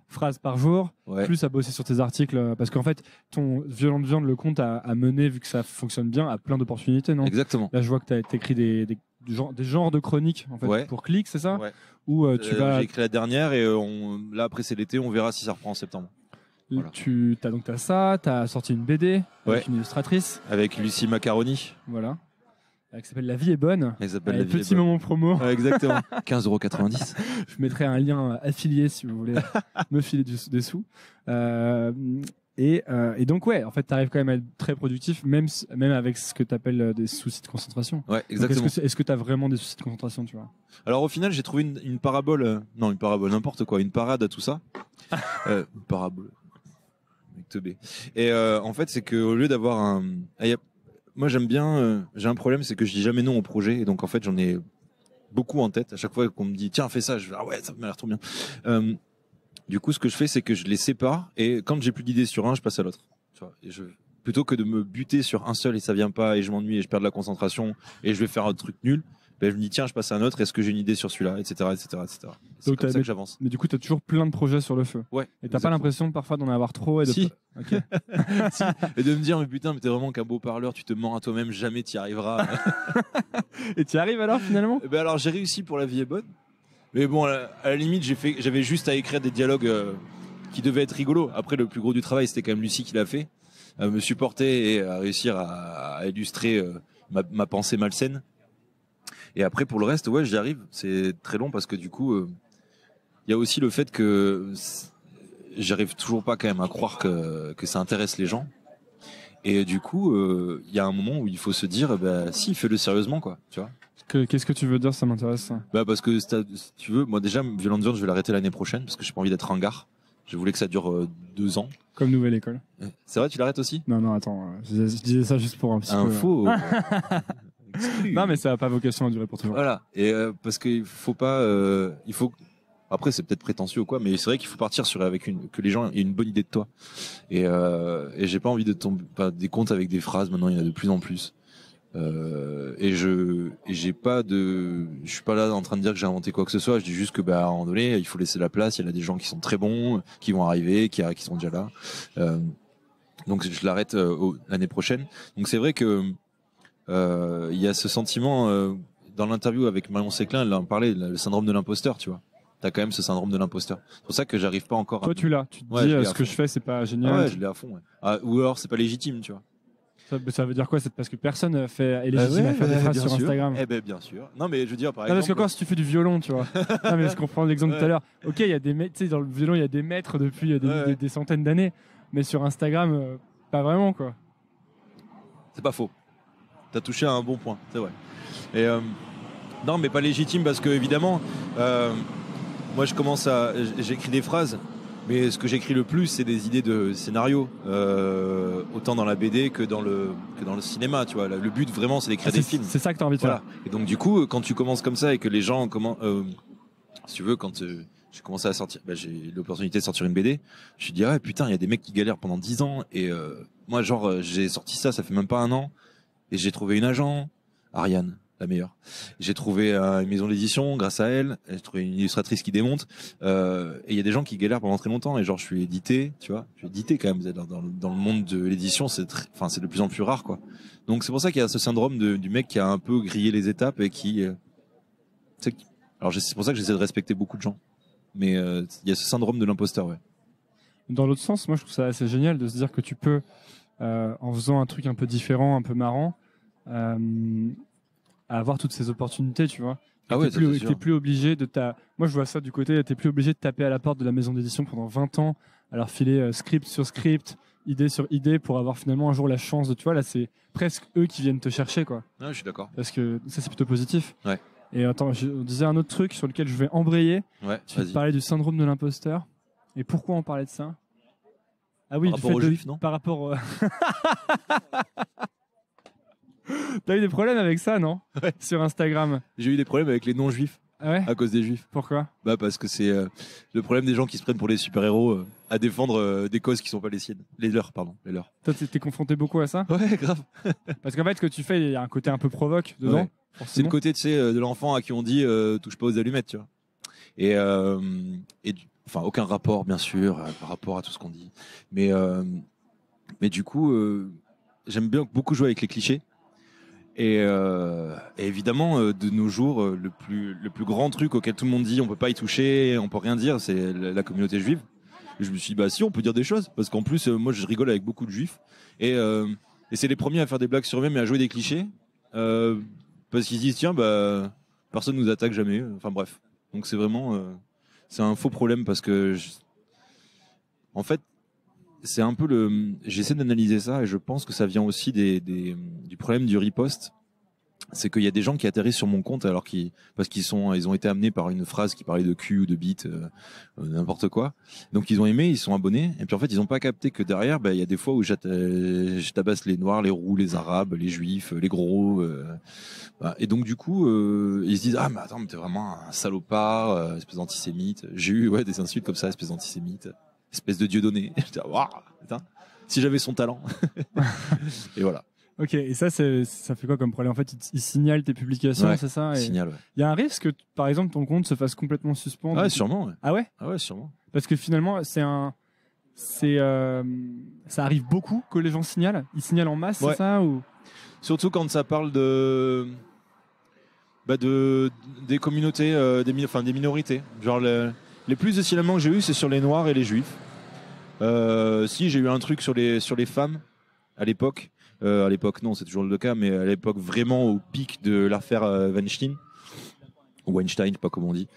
phrases par jour, ouais. Plus à bosser sur tes articles, parce qu'en fait, ton Violente Viande, le compte a mené, vu que ça fonctionne bien, à plein d'opportunités, non? Exactement. Là, je vois que t'écris des des genres de chroniques en fait, pour Click, c'est ça? Ouais. Où j'ai écrit la dernière et là après c'est l'été, on verra si ça reprend en septembre. Voilà. T'as ça, t'as sorti une BD avec une illustratrice. Avec Lucie Macaroni. Voilà. Qui s'appelle La vie est bonne. Elle s'appelle La vie petit moment promo. Ouais, exactement. 15,90 €. Je mettrai un lien affilié si vous voulez me filer des sous. Et donc en fait, t'arrives quand même à être très productif, même avec ce que t'appelles des soucis de concentration. Ouais, exactement. Est-ce que t'as vraiment des soucis de concentration, tu vois? Alors au final, j'ai trouvé une parabole, non une parabole, n'importe quoi, une parade à tout ça. Une parabole. Teubé. Et en fait, c'est qu'au lieu d'avoir moi j'aime bien, j'ai un problème, c'est que je dis jamais non au projet, et donc en fait j'en ai beaucoup en tête. À chaque fois qu'on me dit tiens fais ça, je vais ah ouais ça m'a l'air trop bien. Du coup, ce que je fais, c'est que je les sépare, et quand j'ai plus d'idées sur un, je passe à l'autre. Tu vois, et plutôt que de me buter sur un seul et ça vient pas et je m'ennuie et je perds de la concentration et je vais faire un truc nul. Ben, je me dis tiens je passe à un autre, est-ce que j'ai une idée sur celui-là, etc. C'est comme ça que j'avance. Mais du coup tu as toujours plein de projets sur le feu. Ouais. Et t'as pas l'impression parfois d'en avoir trop Si. Okay. Si. Et de me dire mais putain mais t'es vraiment qu'un beau parleur, tu te mens à toi-même, jamais t'y arriveras. Et t'y arrives alors finalement? Ben alors j'ai réussi pour La vie est bonne. Mais bon à la limite j'avais juste à écrire des dialogues qui devaient être rigolos. Après le plus gros du travail c'était quand même Lucie qui l'a fait, me supporter et à réussir à illustrer ma pensée malsaine. Et après, pour le reste, ouais, j'y arrive. C'est très long parce que du coup, y a aussi le fait que j'arrive toujours pas quand même à croire que ça intéresse les gens. Et du coup, y a un moment où il faut se dire, bah, si, fais-le sérieusement, quoi. Tu vois. Qu'est-ce que tu veux dire? Ça m'intéresse. Ça. Bah, parce que si tu veux, moi déjà, Violent Viande, je vais l'arrêter l'année prochaine parce que j'ai pas envie d'être ringard. Je voulais que ça dure 2 ans. Comme Nouvelle École. C'est vrai, tu l'arrêtes aussi? Non, attends. Je disais ça juste pour un petit peu. Info. Non, mais ça n'a pas vocation à durer pour toujours. Voilà. Et parce qu'il faut pas, il faut. Après, c'est peut-être prétentieux ou quoi, mais c'est vrai qu'il faut partir que les gens aient une bonne idée de toi. Et j'ai pas envie de tomber des comptes avec des phrases. Maintenant, il y en a de plus en plus. Je suis pas là en train de dire que j'ai inventé quoi que ce soit. Je dis juste que à un moment donné, il faut laisser la place. Il y a des gens qui sont très bons, qui vont arriver, qui sont déjà là. Donc je l'arrête l'année prochaine. Donc c'est vrai que il y a ce sentiment dans l'interview avec Marion Séclin, elle en parlait, le syndrome de l'imposteur, tu vois. T'as quand même ce syndrome de l'imposteur. C'est pour ça que j'arrive pas encore. Toi, tu l'as. Tu te dis ce que je fais, c'est pas génial. Ouais, je l'ai à fond. Ouais. Ou alors c'est pas légitime, tu vois. Ça veut dire quoi? C'est parce que personne est légitime à faire des phrases sur Instagram. Eh ben bien sûr. Non mais je veux dire par exemple. Parce que quand si tu fais du violon, tu vois. Non mais je comprends l'exemple tout à l'heure. Ok, il y a des maîtres, tu sais, dans le violon, il y a des maîtres depuis des centaines d'années, mais sur Instagram, pas vraiment quoi. C'est pas faux. T'as touché à un bon point, c'est vrai. Et non, mais pas légitime parce que évidemment, moi j'écris des phrases, mais ce que j'écris le plus, c'est des idées de scénario, autant dans la BD que dans le cinéma, tu vois. Le but vraiment, c'est d'écrire des films. C'est ça que t'as envie de faire. Et donc du coup, quand tu commences comme ça et que les gens si tu veux, quand j'ai commencé à sortir, j'ai l'opportunité de sortir une BD, je me suis dit ah putain, il y a des mecs qui galèrent pendant 10 ans et moi j'ai sorti ça fait même pas 1 an. Et j'ai trouvé une agent, Ariane, la meilleure. J'ai trouvé une maison d'édition grâce à elle. J'ai trouvé une illustratrice qui démonte. Et il y a des gens qui galèrent pendant très longtemps. Et genre, je suis édité, tu vois. Je suis édité quand même. Dans le monde de l'édition, c'est de plus en plus rare, quoi. Donc c'est pour ça qu'il y a ce syndrome du mec qui a un peu grillé les étapes et qui. Alors c'est pour ça que j'essaie de respecter beaucoup de gens. Mais il y a ce syndrome de l'imposteur, ouais. Dans l'autre sens, moi je trouve ça assez génial de se dire que tu peux, en faisant un truc un peu différent, un peu marrant, à avoir toutes ces opportunités, tu vois. Ah ouais, t'es plus obligé Moi, je vois ça du côté, t'es plus obligé de taper à la porte de la maison d'édition pendant 20 ans, à leur filer script sur script, idée sur idée, pour avoir finalement un jour la chance de, tu vois, là, c'est presque eux qui viennent te chercher, quoi. Ouais, je suis d'accord. Parce que ça, c'est plutôt positif. Ouais. Et attends, on disait un autre truc sur lequel je vais embrayer. Ouais, tu parlais du syndrome de l'imposteur. Et pourquoi on parlait de ça? Ah oui, par rapport aux juifs, non? Par rapport T'as eu des problèmes avec ça, non? Ouais. Sur Instagram. J'ai eu des problèmes avec les non-juifs. Ah ouais? À cause des juifs. Pourquoi? Parce que c'est le problème des gens qui se prennent pour les super-héros à défendre des causes qui sont pas les siennes. Les leurs. Toi, t'es confronté beaucoup à ça? Ouais, grave. Parce qu'en fait, ce que tu fais, il y a un côté un peu provoque dedans. Ouais. C'est le côté, tu sais, de l'enfant à qui on dit touche pas aux allumettes, tu vois. Et enfin, aucun rapport, bien sûr, par rapport à tout ce qu'on dit. Mais du coup, j'aime bien beaucoup jouer avec les clichés. Et évidemment, de nos jours, le plus grand truc auquel tout le monde dit on peut pas y toucher, on peut rien dire, c'est la communauté juive. Et je me suis dit, bah si, on peut dire des choses, parce qu'en plus, moi je rigole avec beaucoup de juifs, et c'est les premiers à faire des blagues sur eux-mêmes et à jouer des clichés, parce qu'ils se disent, tiens, bah, personne nous attaque jamais, enfin bref. Donc c'est vraiment, c'est un faux problème, parce que, en fait, c'est un peu j'essaie d'analyser ça, et je pense que ça vient aussi du problème du riposte. C'est qu'il y a des gens qui atterrissent sur mon compte parce qu'ils ont été amenés par une phrase qui parlait de cul ou de bite, n'importe quoi. Donc ils ont aimé, ils sont abonnés, et puis en fait ils n'ont pas capté que derrière, il y a des fois où je tabasse les noirs, les roux, les arabes, les juifs, les gros. Voilà. Et donc du coup ils se disent, ah mais attends, mais t'es vraiment un salopard, espèce d'antisémite. J'ai eu des insultes comme ça, espèce d'antisémite, espèce de dieudonné. J'étais, waouh, putain, si j'avais son talent. Et voilà. Ok, et ça fait quoi comme problème? En fait, il signale tes publications, c'est ça? Il signale, ouais. Il y a un risque que, par exemple, ton compte se fasse complètement suspendre? Ah ouais, sûrement. Ouais. Ah ouais? Ah ouais, sûrement. Parce que finalement, ça arrive beaucoup que les gens signalent? Ils signalent en masse, c'est ça, ou... Surtout quand ça parle des communautés, des minorités. Genre, les plus de signalements que j'ai eu, c'est sur les Noirs et les Juifs. Si, j'ai eu un truc sur les femmes, à l'époque. À l'époque, non, c'est toujours le cas, mais à l'époque, vraiment au pic de l'affaire Weinstein, ou Weinstein, je sais pas comment on dit,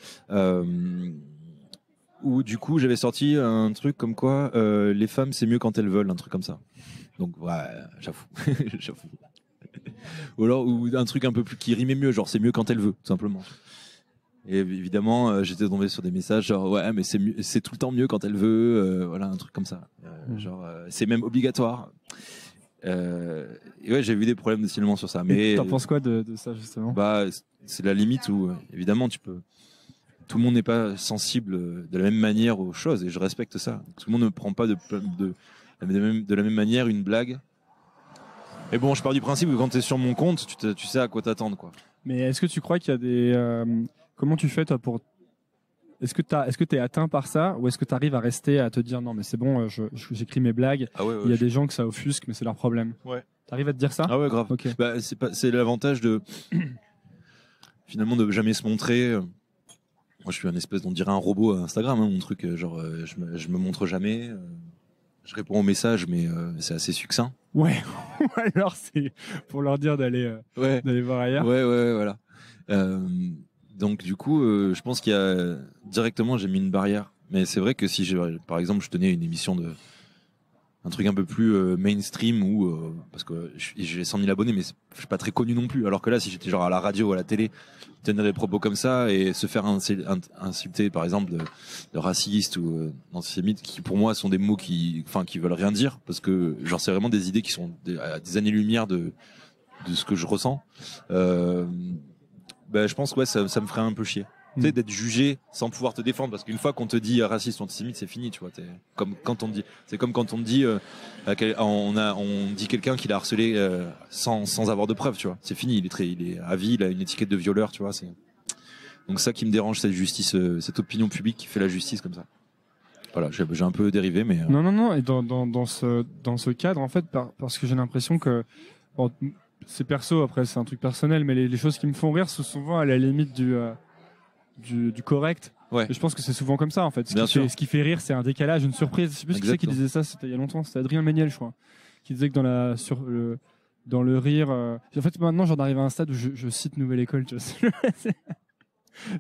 où du coup, j'avais sorti un truc comme quoi les femmes, c'est mieux quand elles veulent, un truc comme ça. Donc, ouais, j'avoue. J'avoue. Ou un truc un peu plus qui rimait mieux, genre c'est mieux quand elle veut, tout simplement. Et évidemment, j'étais tombé sur des messages genre ouais, mais c'est tout le temps mieux quand elle veut, voilà, un truc comme ça. Genre, c'est même obligatoire. Et ouais, j'ai vu des problèmes de signalement sur ça. Mais t'en penses quoi de ça, justement? Bah, c'est la limite où, évidemment, tout le monde n'est pas sensible de la même manière aux choses, et je respecte ça. Tout le monde ne prend pas de la même manière une blague. Mais bon, je pars du principe que quand tu es sur mon compte, tu sais à quoi t'attendre, quoi. Mais est-ce que tu crois qu'il y a des... comment tu fais, toi, pour... Est-ce que tu es atteint par ça, ou est-ce que tu arrives à rester à te dire non mais c'est bon, j'écris mes blagues, il y a des gens que ça offusque mais c'est leur problème. Ouais. Tu arrives à te dire ça? Ah ouais, grave. Okay. Bah, c'est l'avantage finalement de jamais se montrer. Moi je suis un espèce, on dirait un robot à Instagram, hein, mon truc, genre je me montre jamais, je réponds aux messages mais c'est assez succinct. Ouais. Alors c'est pour leur dire d'aller voir ailleurs. Ouais, voilà. Donc du coup, je pense directement j'ai mis une barrière. Mais c'est vrai que si par exemple je tenais une émission un truc un peu plus mainstream parce que j'ai 100 000 abonnés, mais je suis pas très connu non plus. Alors que là, si j'étais genre à la radio ou à la télé, tenir des propos comme ça et se faire insulter par exemple de raciste ou d'antisémite, qui pour moi sont des mots qui veulent rien dire, parce que genre c'est vraiment des idées qui sont à des années-lumière de ce que je ressens. Je pense que ça me ferait un peu chier. Tu sais, d'être jugé sans pouvoir te défendre, parce qu'une fois qu'on te dit raciste ou antisémite, c'est fini, tu vois. C'est comme quand on te dit on dit quelqu'un qui l'a harcelé sans avoir de preuves, tu vois. C'est fini, il est à vie, il a une étiquette de violeur, tu vois. Donc ça qui me dérange, cette justice, cette opinion publique qui fait la justice comme ça. Voilà, j'ai un peu dérivé, mais non. Et dans ce cadre, en fait, parce que j'ai l'impression que c'est perso, après c'est un truc personnel, mais les choses qui me font rire sont souvent à la limite du correct. Ouais. Et je pense que c'est souvent comme ça, en fait. Ce qui fait rire, c'est un décalage, une surprise. Je sais plus qui c'est qui disait ça, c'était il y a longtemps, c'était Adrien Méniel, je crois, qui disait que dans le rire, en fait maintenant j'en arrive à un stade où je cite Nouvelle École, tu vois.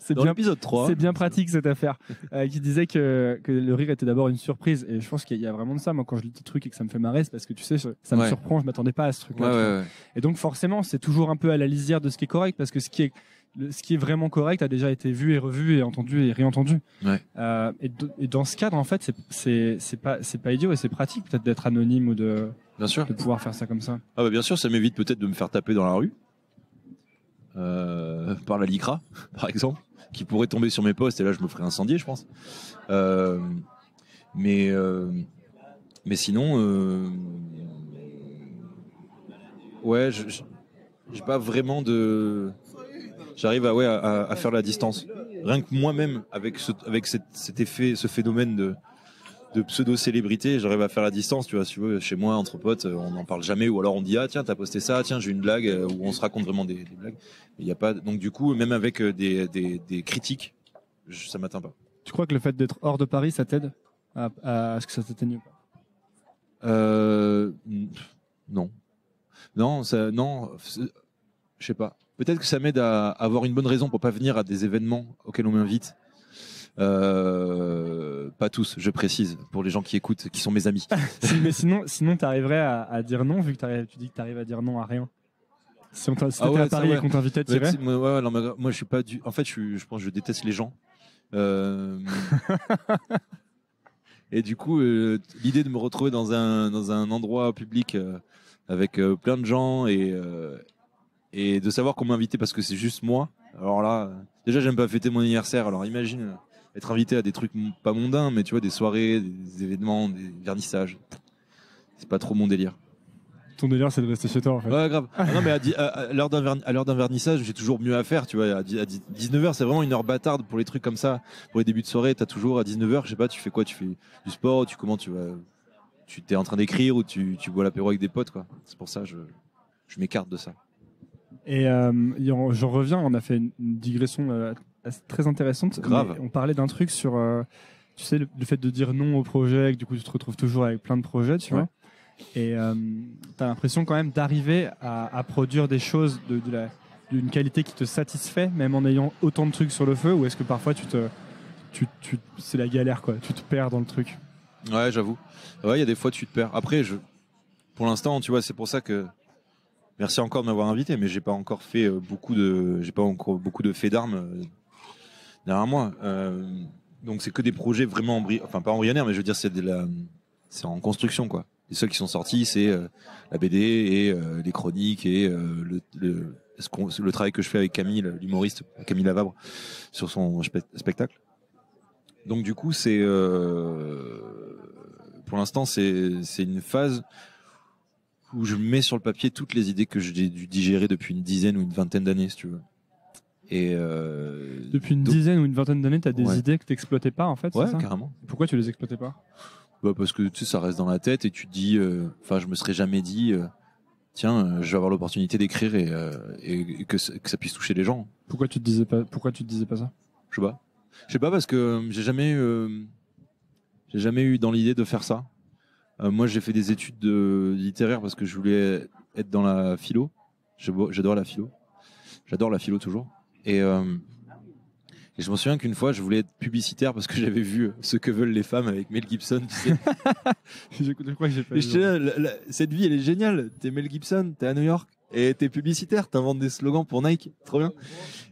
C'est dans bien, l'épisode 3. C'est bien pratique cette affaire. Qui disait que le rire était d'abord une surprise. Et je pense qu'il y a vraiment de ça. Moi, quand je lis des trucs et que ça me fait marrer, c'est parce que tu sais, ça me surprend. Je m'attendais pas à ce truc-là. Ouais. Et donc, forcément, c'est toujours un peu à la lisière de ce qui est correct, parce que ce qui est vraiment correct a déjà été vu et revu et entendu et réentendu. Ouais. Et dans ce cadre, en fait, c'est pas idiot et c'est pratique peut-être d'être anonyme ou de pouvoir faire ça comme ça. Ah bah bien sûr, ça m'évite peut-être de me faire taper dans la rue. Par la LICRA, par exemple, qui pourrait tomber sur mes posts, et là je me ferais incendier, je pense. Mais sinon, ouais, j'ai pas vraiment de. J'arrive à faire la distance. Rien que moi-même, avec cet effet, ce phénomène pseudo-célébrité, j'arrive à faire la distance, tu vois, si tu veux, chez moi, entre potes, on n'en parle jamais, ou alors on dit, ah tiens, t'as posté ça, tiens, j'ai une blague, où on se raconte vraiment des blagues. Il y a pas, donc du coup, même avec des critiques, ça m'atteint pas. Tu crois que le fait d'être hors de Paris, ça t'aide à ce que ça t'atteigne pas? Non. Non, je sais pas. Peut-être que ça m'aide à avoir une bonne raison pour pas venir à des événements auxquels on m'invite. Pas tous, je précise, pour les gens qui écoutent, qui sont mes amis. Mais sinon t'arriverais à dire non, vu que tu dis que t'arrives à dire non à rien. Si t'étais à Paris et qu'on t'invitait, tu irais? Moi, je suis pas du. En fait, je pense que je déteste les gens. Et du coup, l'idée de me retrouver dans un endroit public avec plein de gens et de savoir qu'on m'a invité parce que c'est juste moi. Alors là, déjà, j'aime pas fêter mon anniversaire. Alors imagine être invité à des trucs pas mondains, mais tu vois, des soirées, des événements, des vernissages. C'est pas trop mon délire. Ton délire, c'est de rester chez toi, en fait. Ouais, grave. Non, mais à l'heure d'un vernissage, j'ai toujours mieux à faire, tu vois. À 19h, c'est vraiment une heure bâtarde pour les trucs comme ça. Pour les débuts de soirée, t'as toujours à 19h, je sais pas, tu fais quoi? Tu fais du sport, tu t'es en train d'écrire ou tu bois l'apéro avec des potes, quoi. C'est pour ça, je m'écarte de ça. Et j'en reviens, on a fait une digression très intéressante. Grave. On parlait d'un truc sur, tu sais, le fait de dire non au projet, que du coup tu te retrouves toujours avec plein de projets, tu vois. Et t'as l'impression quand même d'arriver à produire des choses d'une qualité qui te satisfait, même en ayant autant de trucs sur le feu, ou est-ce que parfois c'est la galère, quoi, tu te perds dans le truc? Ouais, j'avoue. Ouais, il y a des fois tu te perds. Après, pour l'instant, tu vois, c'est pour ça que merci encore de m'avoir invité, mais j'ai pas encore beaucoup de faits d'armes derrière moi. Donc c'est que des projets vraiment enfin pas embryonnaires, mais je veux dire c'est en construction, quoi. Les seuls qui sont sortis, c'est la BD et les chroniques et le travail que je fais avec Camille, l'humoriste Camille Lavabre, sur son spectacle. Donc du coup, pour l'instant, c'est une phase où je mets sur le papier toutes les idées que j'ai dû digérer depuis une dizaine ou une vingtaine d'années, si tu veux. Et depuis une dizaine ou une vingtaine d'années, tu as des idées que tu n'exploitais pas, en fait, ouais, c'est ça? Carrément. Pourquoi tu les exploitais pas? Parce que tu sais, ça reste dans la tête et tu te dis, je me serais jamais dit, tiens, je vais avoir l'opportunité d'écrire et que ça puisse toucher les gens. Pourquoi tu te disais pas ça? Je sais pas parce que j'ai jamais eu dans l'idée de faire ça. Moi, j'ai fait des études littéraires parce que je voulais être dans la philo. J'adore la philo. J'adore la philo toujours. Et je me souviens qu'une fois, je voulais être publicitaire parce que j'avais vu Ce que veulent les femmes avec Mel Gibson, tu sais. Je crois que j'ai pas vu. Cette vie, elle est géniale. T'es Mel Gibson, t'es à New York et t'es publicitaire, t'inventes des slogans pour Nike. Trop bien.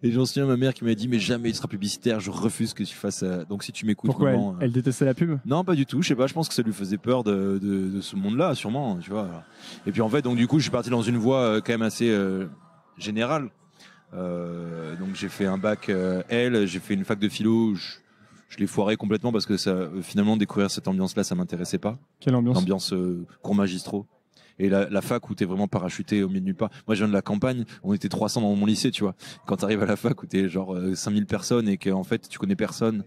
Et je me souviens, ma mère qui m'a dit, mais jamais il sera publicitaire, je refuse que tu fasses ça. Donc si tu m'écoutes. Pourquoi elle détestait la pub? Non, pas du tout. Je sais pas, je pense que ça lui faisait peur de ce monde-là, sûrement, tu vois. Et puis en fait, donc du coup, je suis parti dans une voie quand même assez générale. Donc j'ai fait un bac L, j'ai fait une fac de philo, je l'ai foiré complètement parce que finalement découvrir cette ambiance-là, ça m'intéressait pas. Quelle ambiance? L'ambiance cours magistraux. Et la fac où t'es vraiment parachuté au milieu de nulle part. Moi, je viens de la campagne, on était 300 dans mon lycée, tu vois. Quand t'arrives à la fac où t'es genre 5000 personnes et que en fait tu connais personne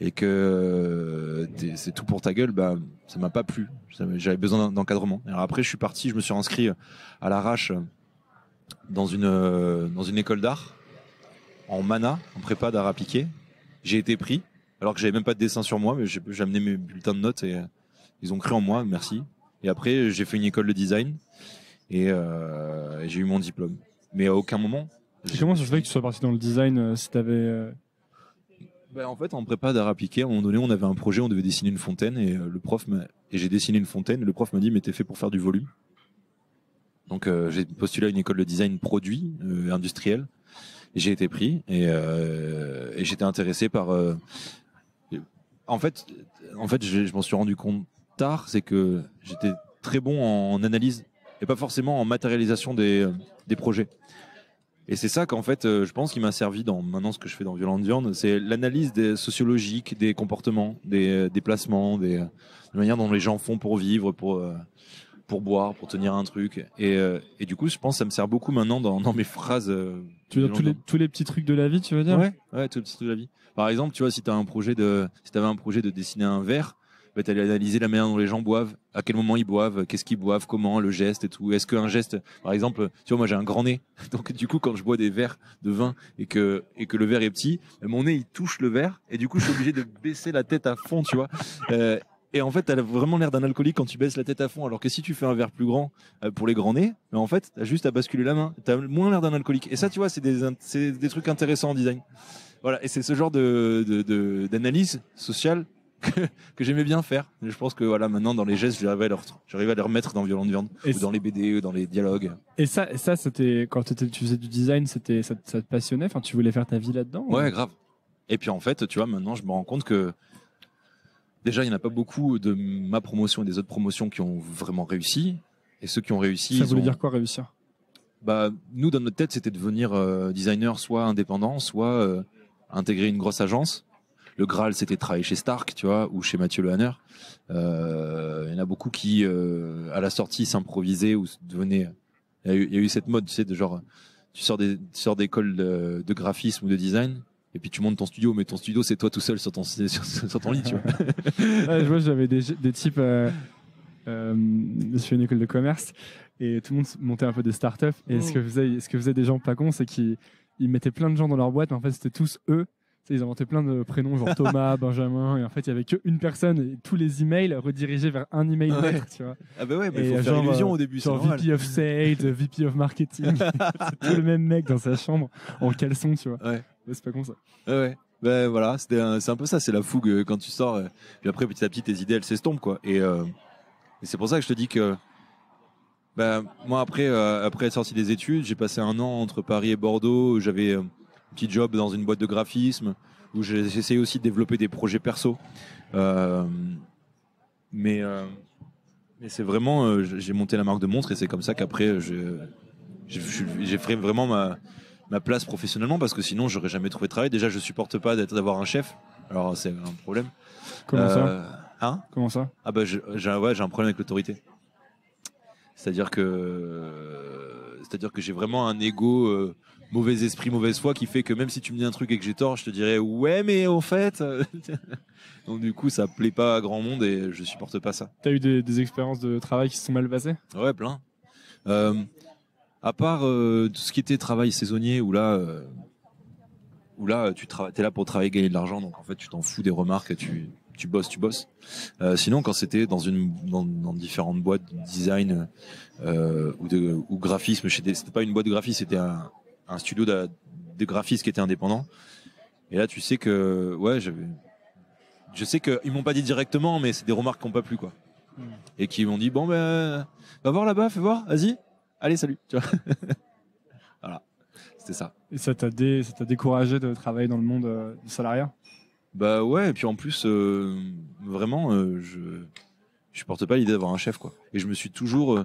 et que c'est tout pour ta gueule, bah ça m'a pas plu. J'avais besoin d'encadrement. Alors après, je me suis inscrit à l'arrache dans une école d'art en mana, en prépa d'art appliqué. J'ai été pris alors que j'avais même pas de dessin sur moi, mais j'ai amené mes bulletins de notes et ils ont cru en moi, merci. Et après j'ai fait une école de design et j'ai eu mon diplôme. Mais à aucun moment. Et comment ça se fait que tu sois parti dans le design si t'avais En fait, en prépa d'art appliqué, à un moment donné, on avait un projet, on devait dessiner une fontaine et j'ai dessiné une fontaine. Et le prof m'a dit mais t'es fait pour faire du volume. Donc j'ai postulé à une école de design produit industriel et j'ai été pris et j'étais intéressé par. En fait, je m'en suis rendu compte tard, c'est que j'étais très bon en analyse et pas forcément en matérialisation des projets. Et c'est ça qu'en fait, je pense qu'il m'a servi dans maintenant ce que je fais dans Violente Viande, c'est l'analyse sociologique des comportements, des déplacements, des manières dont les gens font pour vivre, pour boire, pour tenir un truc. Et du coup, je pense que ça me sert beaucoup maintenant dans mes phrases. Tu veux dire tous les petits trucs de la vie, tu veux dire? Ouais, tous les petits trucs de la vie. Par exemple, tu vois, si t'avais un projet de dessiner un verre, va aller analyser la manière dont les gens boivent, à quel moment ils boivent, qu'est-ce qu'ils boivent, comment, le geste et tout. Est-ce qu'un geste, par exemple, tu vois, moi j'ai un grand nez, donc du coup quand je bois des verres de vin et que le verre est petit, mon nez il touche le verre et du coup je suis obligé de baisser la tête à fond, tu vois. Et en fait, t'as vraiment l'air d'un alcoolique quand tu baisses la tête à fond, alors que si tu fais un verre plus grand pour les grands nez, en fait, t'as juste à basculer la main. T'as moins l'air d'un alcoolique. Et ça, tu vois, c'est des trucs intéressants en design. Voilà, et c'est ce genre d'analyse sociale que j'aimais bien faire. Je pense que voilà, maintenant dans les gestes, j'arrive à les remettre dans Violente Viande, ou dans les BD, ou dans les dialogues. Et ça c'était quand tu faisais du design, ça te passionnait. Enfin, tu voulais faire ta vie là-dedans. Ouais, grave. Et puis en fait, tu vois, maintenant, je me rends compte que déjà, il n'y en a pas beaucoup de ma promotion et des autres promotions qui ont vraiment réussi. Et ceux qui ont réussi, ça voulait dire quoi réussir? Bah, nous, dans notre tête, c'était devenir designer, soit indépendant, soit intégrer une grosse agence. Le Graal, c'était travailler chez Stark, tu vois, ou chez Mathieu Le Hanner. Il y en a beaucoup qui, à la sortie, s'improvisaient ou devenaient. Il y a eu cette mode, tu sais, de genre, tu sors d'école de graphisme ou de design, et puis tu montes ton studio, mais ton studio, c'est toi tout seul sur ton lit, tu vois. Ouais, je vois, j'avais des types. Je suis une école de commerce et tout le monde montait un peu des startups. Et ce que faisaient des gens pas cons, c'est qu'ils mettaient plein de gens dans leur boîte, mais en fait, c'était tous eux. Ils inventaient plein de prénoms, genre Thomas, Benjamin, et en fait, il y avait qu'une personne et tous les emails redirigés vers un email maître, tu vois. Ah bah ouais, mais il faut faire illusion au début, genre VP of Sales, VP of Marketing. C'est tout le même mec dans sa chambre en caleçon, tu vois. Ouais. C'est pas con ça. Ouais. Ben voilà, c'est un peu ça, c'est la fougue quand tu sors. Puis après, petit à petit, tes idées, elles s'estompent, quoi. Et c'est pour ça que je te dis que moi, après être sorti des études, j'ai passé un an entre Paris et Bordeaux. J'avais un petit job dans une boîte de graphisme où j'essayais aussi de développer des projets perso. Mais c'est vraiment, j'ai monté la marque de montre et c'est comme ça qu'après, j'ai fait vraiment ma place professionnellement, parce que sinon, j'aurais jamais trouvé de travail. Déjà, je supporte pas d'avoir un chef. Alors, c'est un problème. Comment ça Comment ça? Ah bah, j'ai un problème avec l'autorité. C'est-à-dire que j'ai vraiment un ego, mauvais esprit, mauvaise foi, qui fait que même si tu me dis un truc et que j'ai tort, je te dirais ouais, mais au fait. Donc du coup, ça plaît pas à grand monde et je supporte pas ça. T'as eu des expériences de travail qui se sont mal passées? Ouais, plein. À part tout ce qui était travail saisonnier, où là t'es là pour travailler, gagner de l'argent, donc en fait tu t'en fous des remarques, tu bosses. Sinon, quand c'était dans différentes boîtes de design ou graphisme, c'était pas une boîte de graphisme, c'était un studio de graphisme qui était indépendant. Et là, tu sais que je sais qu'ils m'ont pas dit directement, mais c'est des remarques qui n'ont pas plu, quoi. Et qui m'ont dit bon va voir là-bas, fais voir, vas-y, allez salut, tu vois. Voilà, c'était ça. Et ça t'a découragé de travailler dans le monde du salariat? Bah ouais, et puis en plus, vraiment, je supporte pas l'idée d'avoir un chef, quoi. Et j'ai toujours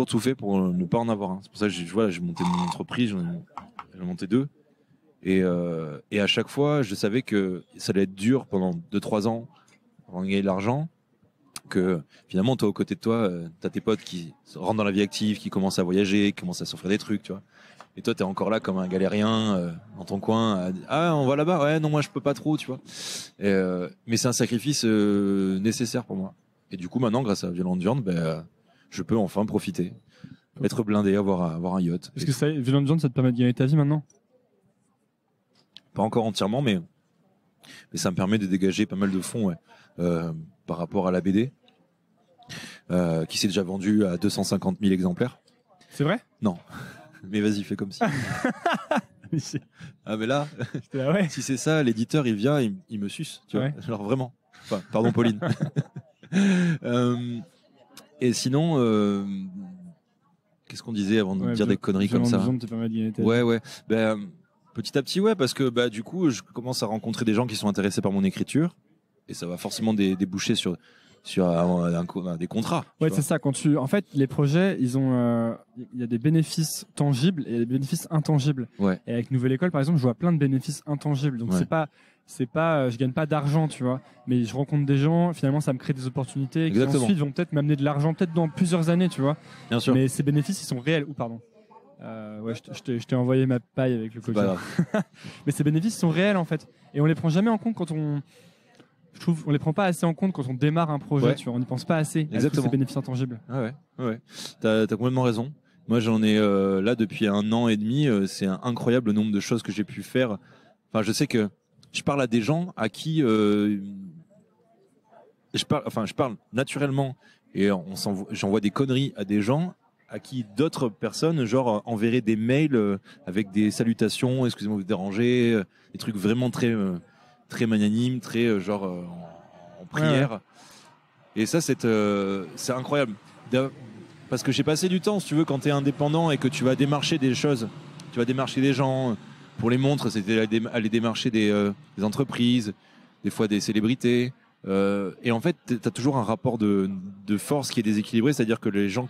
tout fait pour ne pas en avoir un. C'est pour ça que j'ai monté mon entreprise, j'en ai monté 2. Et à chaque fois, je savais que ça allait être dur pendant 2-3 ans avant de gagner de l'argent. Que finalement, toi, aux côtés de toi, t'as tes potes qui rentrent dans la vie active, qui commencent à voyager, qui commencent à s'offrir des trucs, tu vois. Et toi, t'es encore là comme un galérien dans ton coin. On va là-bas. Ouais, non, moi, je peux pas trop, tu vois. Mais c'est un sacrifice nécessaire pour moi. Et du coup, maintenant, grâce à Violente Viande, je peux enfin profiter, être blindé, avoir un yacht. Est-ce que Violente Viande, ça te permet de gagner ta vie maintenant? Pas encore entièrement, mais ça me permet de dégager pas mal de fonds, ouais, par rapport à la BD, qui s'est déjà vendue à 250 000 exemplaires. C'est vrai? Non. Mais vas-y, fais comme si. Ah mais là, ouais. Si c'est ça, l'éditeur il vient, il me suce, tu vois. Ouais. Alors vraiment. Enfin, pardon Pauline. Et sinon, qu'est-ce qu'on disait avant de dire des conneries comme ça? Ouais. Petit à petit, ouais, parce que du coup, je commence à rencontrer des gens qui sont intéressés par mon écriture, et ça va forcément déboucher sur des contrats. Ouais, c'est ça. En fait, les projets, il y a des bénéfices tangibles et des bénéfices intangibles. Ouais. Et avec Nouvelle École, par exemple, je vois plein de bénéfices intangibles. Donc c'est pas, je gagne pas d'argent, tu vois, mais je rencontre des gens. Finalement, ça me crée des opportunités Exactement. qui ensuite vont peut-être m'amener de l'argent, peut-être dans plusieurs années, tu vois. Bien sûr. Mais ces bénéfices, ils sont réels. Pardon. Ouais, je t'ai envoyé ma paille avec le coach. Mais ces bénéfices sont réels en fait, et on les prend jamais en compte je trouve on les prend pas assez en compte quand on démarre un projet. Ouais. Tu vois, on n'y pense pas assez. À tous Exactement. ces bénéfices intangibles. Ouais. T'as complètement raison. Moi, j'en ai là depuis 1 an et demi. C'est incroyable le nombre de choses que j'ai pu faire. Enfin, je sais que je parle à des gens à qui je parle naturellement et j'envoie des conneries à des gens à qui d'autres personnes genre enverraient des mails avec des salutations, excusez-moi de vous déranger, des trucs vraiment très magnanimes, très en prière. Ouais. Et ça c'est incroyable. Parce que j'ai passé du temps, si tu veux, quand tu es indépendant et que tu vas démarcher des choses, tu vas démarcher des gens. Pour les montres, c'était aller démarcher des entreprises, des fois des célébrités. Et en fait, tu as toujours un rapport de force qui est déséquilibré, c'est-à-dire que les gens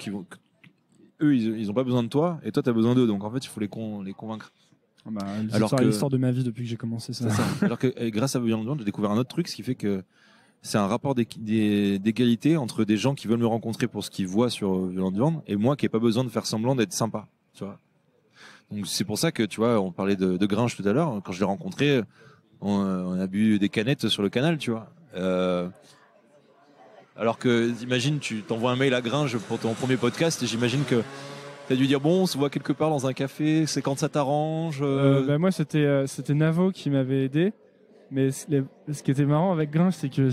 eux, ils n'ont pas besoin de toi et toi, tu as besoin d'eux. Donc en fait, il faut les convaincre. L'histoire de ma vie depuis que j'ai commencé ça. Alors que grâce à Violent Viande, j'ai découvert un autre truc, ce qui fait que c'est un rapport d'égalité entre des gens qui veulent me rencontrer pour ce qu'ils voient sur Violent Viande et moi qui n'ai pas besoin de faire semblant d'être sympa. Tu vois. Donc c'est pour ça que tu vois, on parlait de Grinch tout à l'heure. Quand je l'ai rencontré, on a bu des canettes sur le canal, tu vois. Alors que, imagine, tu t'envoies un mail à Gringe pour ton premier podcast, et j'imagine que tu as dû dire bon, on se voit quelque part dans un café, c'est quand ça t'arrange. Moi, c'était Navo qui m'avait aidé. Mais ce qui était marrant avec Gringe, c'est que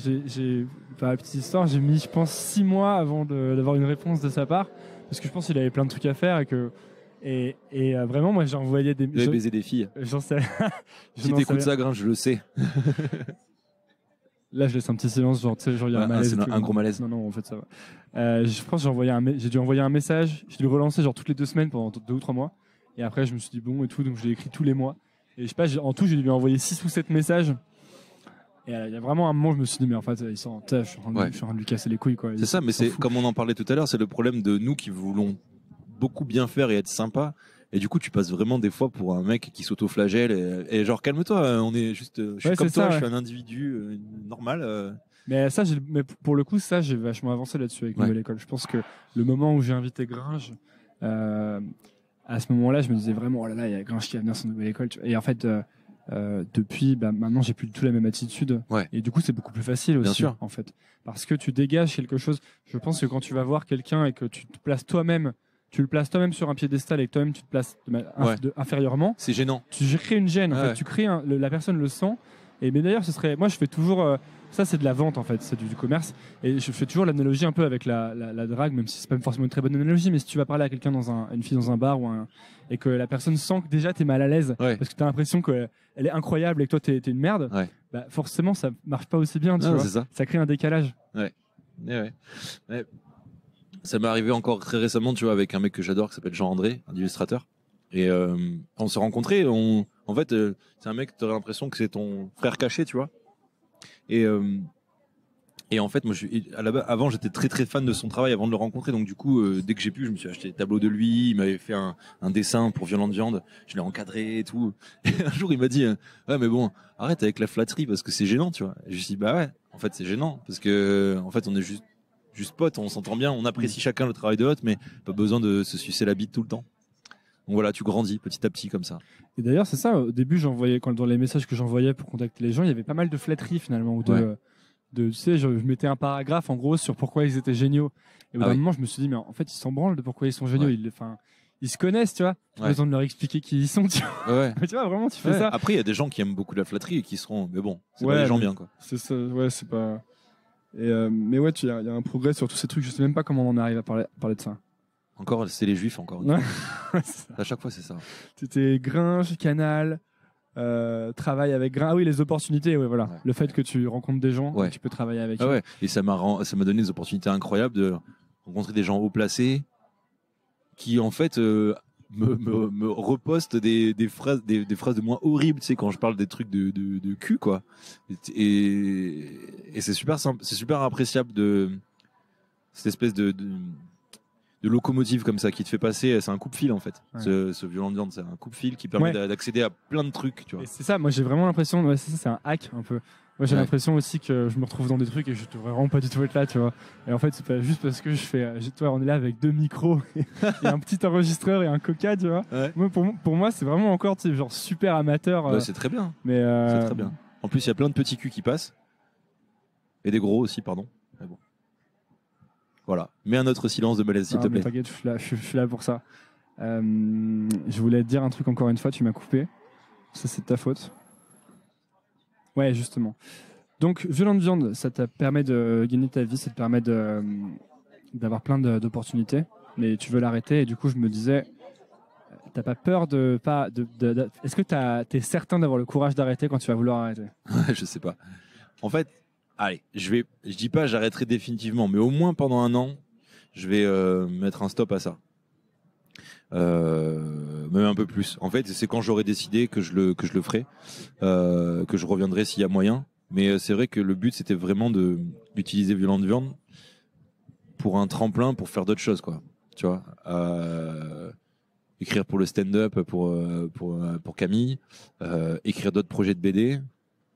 par la petite histoire, j'ai mis, je pense, 6 mois avant d'avoir une réponse de sa part, parce que je pense qu'il avait plein de trucs à faire et vraiment, moi, j'envoyais des. Vous avez baisé des filles. J'en sais. Si t'écoutes ça, Gringe, je le sais. Là, je laisse un petit silence, genre, tu sais, genre, il y a un malaise. C'est un gros malaise. Non, en fait, ça va. Je pense que j'ai dû envoyer un message, j'ai dû le relancer genre toutes les 2 semaines pendant 2 ou 3 mois. Et après, je me suis dit bon et tout, donc je l'ai écrit tous les mois. Et je sais pas, en tout, j'ai dû lui envoyer 6 ou 7 messages. Et il y a vraiment un moment, je me suis dit, mais en fait, je suis en train de lui casser les couilles, quoi. C'est ça, mais c'est comme on en parlait tout à l'heure, c'est le problème de nous qui voulons beaucoup bien faire et être sympa. Et du coup, tu passes vraiment des fois pour un mec qui s'auto-flagelle et genre calme-toi, on est juste, je suis comme toi, je suis un individu normal. Mais mais pour le coup, ça, j'ai vachement avancé là-dessus avec Nouvelle École. Je pense que le moment où j'ai invité Gringe, à ce moment-là, je me disais vraiment, oh là là, il y a Gringe qui va venir sur Nouvelle École. Et en fait, depuis, maintenant, j'ai plus du tout la même attitude. Ouais. Et du coup, c'est beaucoup plus facile aussi, bien sûr. en fait. Parce que tu dégages quelque chose. Je pense que quand tu vas voir quelqu'un et que tu te places toi-même, sur un piédestal et que toi-même tu te places inférieurement, c'est gênant. Tu crées une gêne. En fait. Tu crées la personne le sent. Et mais d'ailleurs, moi, je fais toujours. Ça, c'est de la vente en fait, c'est du commerce. Et je fais toujours l'analogie un peu avec la drague, même si c'est pas forcément une très bonne analogie. Mais si tu vas parler à quelqu'un une fille dans un bar et que la personne sent que déjà t'es mal à l'aise parce que t'as l'impression qu'elle est incroyable et que toi t'es une merde, bah forcément ça marche pas aussi bien. Tu vois, ça crée un décalage. Ouais. Ça m'est arrivé encore très récemment, tu vois, avec un mec que j'adore qui s'appelle Jean-André, un illustrateur. Et on s'est rencontrés. En fait, c'est un mec, t'aurais l'impression que c'est ton frère caché, tu vois. Et en fait, moi, avant, j'étais très très fan de son travail avant de le rencontrer. Donc du coup, dès que j'ai pu, je me suis acheté des tableaux de lui. Il m'avait fait un dessin pour Violent Viande. Je l'ai encadré et tout. Et un jour, il m'a dit, ouais, mais bon, arrête avec la flatterie parce que c'est gênant, tu vois. Et je me suis dit, bah ouais, en fait, c'est gênant parce que en fait, on est juste potes, on s'entend bien, on apprécie chacun le travail de l'autre, mais pas besoin de se sucer la bite tout le temps. Donc voilà, tu grandis petit à petit comme ça. Et d'ailleurs, c'est ça, au début, dans les messages que j'envoyais pour contacter les gens, il y avait pas mal de flatteries finalement, tu sais, je mettais un paragraphe en gros sur pourquoi ils étaient géniaux. Et au bout d'un moment, je me suis dit, mais en fait, ils s'en branlent de pourquoi ils sont géniaux. Ils se connaissent, tu vois. Pas besoin de leur expliquer qui ils sont, tu vois. Mais tu vois, vraiment, tu fais ça. Après, il y a des gens qui aiment beaucoup la flatterie et qui seront, mais bon, c'est pas des gens bien, quoi. C'est ça, c'est pas. Mais ouais, il y a un progrès sur tous ces trucs. Je sais même pas comment on arrive à parler de ça. Encore, c'est les juifs, encore. À chaque fois, c'est ça. C'était Gringe, Canal, travail avec Gringe. Ah oui, les opportunités, voilà. Ouais. Le fait que tu rencontres des gens, que tu peux travailler avec eux. Ouais. Et ça m'a donné des opportunités incroyables de rencontrer des gens haut placés qui, en fait, me repostent des phrases de moi horribles, tu sais, quand je parle des trucs de cul, quoi. Et c'est super simple, c'est super appréciable de cette espèce de locomotive comme ça qui te fait passer. C'est un coupe-fil en fait. Ce Violent Viande, c'est un coupe-fil qui permet d'accéder à plein de trucs, tu vois. Et c'est ça, moi j'ai vraiment l'impression, c'est un hack un peu. Moi j'ai l'impression aussi que je me retrouve dans des trucs et je devrais vraiment pas du tout être là, tu vois. Et en fait c'est pas juste parce que on est là avec 2 micros et un petit enregistreur et un coca, tu vois. Moi, pour moi c'est vraiment encore, tu sais, genre super amateur. C'est très bien. Mais c'est très bien. En plus il y a plein de petits culs qui passent. Et des gros aussi, pardon. Mais bon. Voilà. Mets un autre silence de malaise, s'il te plaît. T'inquiète, je suis là pour ça. Je voulais te dire un truc encore une fois, tu m'as coupé. Ça, c'est de ta faute. Ouais, justement. Donc, Violente Viande, ça te permet de gagner ta vie, ça te permet d'avoir plein d'opportunités, mais tu veux l'arrêter. Et du coup, je me disais, t'as pas peur de pas. Est-ce que t'es certain d'avoir le courage d'arrêter quand tu vas vouloir arrêter? Je sais pas. En fait, allez, je dis pas j'arrêterai définitivement, mais au moins pendant un an, je vais mettre un stop à ça. Même un peu plus. En fait, c'est quand j'aurai décidé que je le ferai, que je reviendrai s'il y a moyen. Mais c'est vrai que le but, c'était vraiment d'utiliser Violente Viande pour un tremplin pour faire d'autres choses, quoi. Tu vois, écrire pour le stand-up pour Camille, écrire d'autres projets de BD,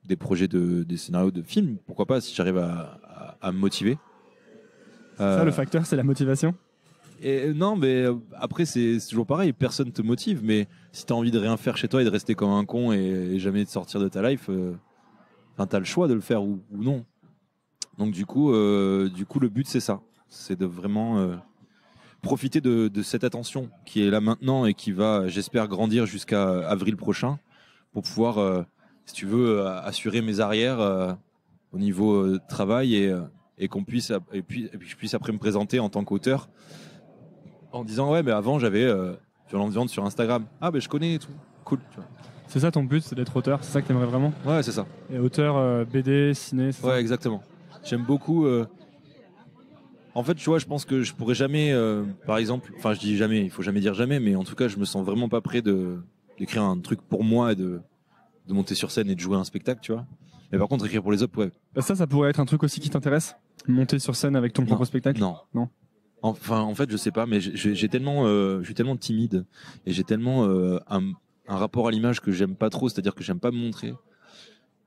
des projets des scénarios de films. Pourquoi pas, si j'arrive à me motiver. Ça, le facteur, c'est la motivation. Et non, mais après, c'est toujours pareil. Personne te motive. Mais si tu as envie de rien faire chez toi et de rester comme un con et jamais de sortir de ta life, t'as le choix de le faire ou non. Donc du coup, le but, c'est ça. C'est de vraiment profiter de cette attention qui est là maintenant et qui va, j'espère, grandir jusqu'à avril prochain pour pouvoir, si tu veux, assurer mes arrières au niveau travail et qu'on puisse et puis je puisse après me présenter en tant qu'auteur en disant ouais mais avant j'avais Violente Viande sur Instagram, ah ben je connais et tout, cool, tu vois. C'est ça ton but, c'est d'être auteur, c'est ça que t'aimerais vraiment? Ouais, c'est ça. Et auteur BD, ciné, c'est ça? Ouais, exactement. J'aime beaucoup. En fait, tu vois, je pense que je pourrais jamais, par exemple, enfin, je dis jamais, il faut jamais dire jamais, mais en tout cas, je me sens vraiment pas prêt d'écrire un truc pour moi et de monter sur scène et de jouer un spectacle, tu vois. Mais par contre, écrire pour les autres, ouais. Bah ça pourrait être un truc aussi qui t'intéresse? Monter sur scène avec ton propre spectacle? Non. Enfin, en fait, je sais pas, mais je suis tellement timide et j'ai tellement un rapport à l'image que j'aime pas trop, c'est-à-dire que j'aime pas me montrer,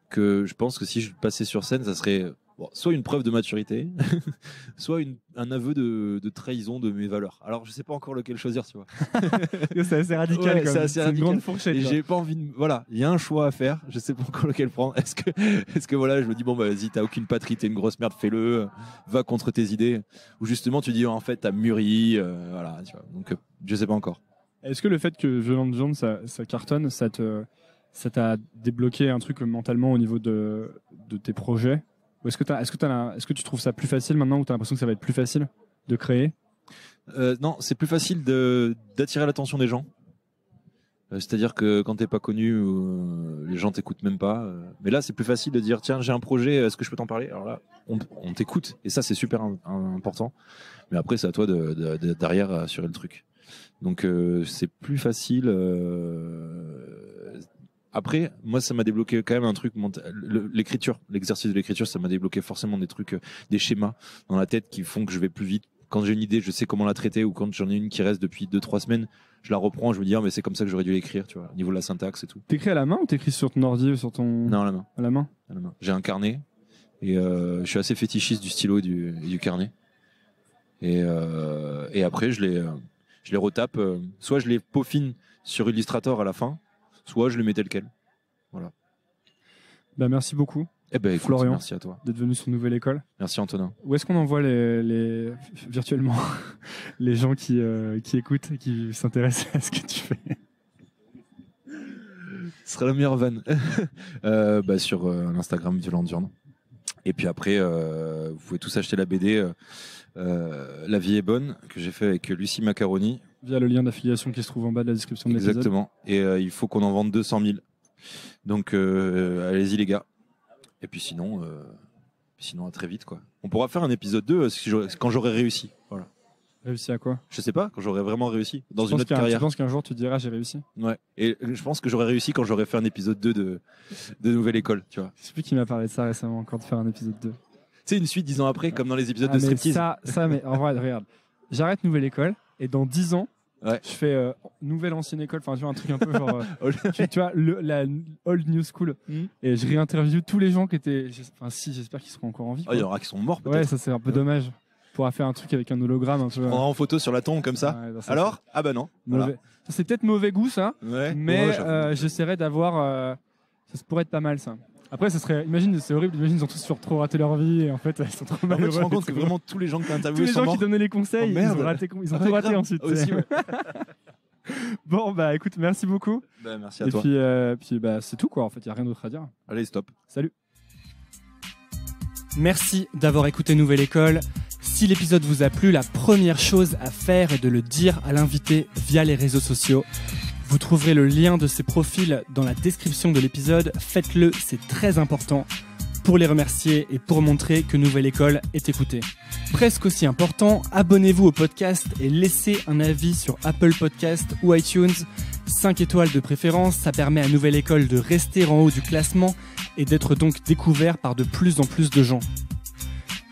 que je pense que si je passais sur scène, ça serait soit une preuve de maturité, soit un aveu de trahison de mes valeurs. Alors, je sais pas encore lequel choisir, tu vois. C'est assez radical, ouais, c'est assez radical. Une grande fourchette. Et j'ai pas envie de... Voilà, il y a un choix à faire, je sais pas encore lequel prendre. Est-ce que voilà, je me dis, bon, bah, vas-y, t'as aucune patrie, t'es une grosse merde, fais-le, va contre tes idées. Ou justement, tu dis, en fait, t'as mûri, voilà, tu vois. Donc, je sais pas encore. Est-ce que le fait que Violente Viande, ça cartonne, ça t'a débloqué un truc mentalement au niveau de tes projets? Ou est-ce que tu trouves ça plus facile maintenant, ou tu as l'impression que ça va être plus facile de créer? Non, c'est plus facile d'attirer l'attention des gens. C'est-à-dire que quand t'es pas connu, les gens t'écoutent même pas. Mais là, c'est plus facile de dire tiens, j'ai un projet, est-ce que je peux t'en parler? Alors là, on t'écoute et ça, c'est super important. Mais après, c'est à toi derrière assurer le truc. Donc c'est plus facile. Après, moi, ça m'a débloqué quand même un truc. L'écriture, l'exercice de l'écriture, ça m'a débloqué forcément des trucs, des schémas dans la tête qui font que je vais plus vite. Quand j'ai une idée, je sais comment la traiter, ou quand j'en ai une qui reste depuis 2-3 semaines, je la reprends, je me dis, mais c'est comme ça que j'aurais dû l'écrire, tu vois, au niveau de la syntaxe et tout. T'écris à la main ou t'écris sur ton ordi ou sur ton... Non, à la main. À la main. À la main. J'ai un carnet et je suis assez fétichiste du stylo et du carnet. Et après, je les retape. Soit je les peaufine sur Illustrator à la fin, soit je les mets tel quel. Voilà. Bah, merci beaucoup. Eh ben, écoute, Florian, merci à toi d'être venu sur Nouvelle École. Merci Antonin. Où est-ce qu'on envoie virtuellement les gens qui écoutent et qui s'intéressent à ce que tu fais? Ce sera la meilleure vanne. Sur l'Instagram Violente Viande. Et puis après, vous pouvez tous acheter la BD La vie est bonne, que j'ai fait avec Lucie Macaroni. Via le lien d'affiliation qui se trouve en bas de la description de l'épisode. Exactement. Et il faut qu'on en vende 200 000. Donc allez-y les gars. Et puis sinon, à très vite, quoi. On pourra faire un épisode 2 quand j'aurai réussi. Voilà. Réussi à quoi? Je sais pas, quand j'aurai vraiment réussi dans une autre carrière. Tu penses qu'un jour tu diras j'ai réussi? Ouais. Et je pense que j'aurai réussi quand j'aurai fait un épisode 2 de Nouvelle École, tu vois. Je sais plus qui m'a parlé de ça récemment, encore de faire un épisode 2. C'est une suite 10 ans après, comme dans les épisodes de striptease. Ça, mais en vrai, regarde. J'arrête Nouvelle École et dans 10 ans, ouais. Je fais Nouvelle Ancienne École, enfin tu vois, un truc un peu genre tu vois la Old New School, et je réinterviewe tous les gens qui étaient, enfin si, j'espère qu'ils seront encore en vie. Il y en aura qui sont morts peut-être. Ouais, ça c'est un peu dommage. On pourra faire un truc avec un hologramme un peu. On prendra en photo sur la tombe comme ça. Ouais, alors ah bah non. Voilà. C'est peut-être mauvais goût ça, ouais. mais j'essaierai d'avoir ça pourrait être pas mal ça. Après, imagine, c'est horrible. Imagine, ils ont tous trop raté leur vie et en fait, ils sont trop malheureux. En fait, je me rends compte que vraiment tous les gens que tu as interviewés tous sont les gens morts. qui donnaient les conseils, ils ont tout raté ensuite. Aussi, ouais. Bon, bah écoute, merci beaucoup. Bah, merci à toi. Et puis c'est tout quoi. En fait, il y a rien d'autre à dire. Allez, stop. Salut. Merci d'avoir écouté Nouvelle École. Si l'épisode vous a plu, la première chose à faire est de le dire à l'invité via les réseaux sociaux. Vous trouverez le lien de ses profils dans la description de l'épisode. Faites-le, c'est très important pour les remercier et pour montrer que Nouvelle École est écoutée. Presque aussi important, abonnez-vous au podcast et laissez un avis sur Apple Podcast ou iTunes. 5 étoiles de préférence, ça permet à Nouvelle École de rester en haut du classement et d'être donc découvert par de plus en plus de gens.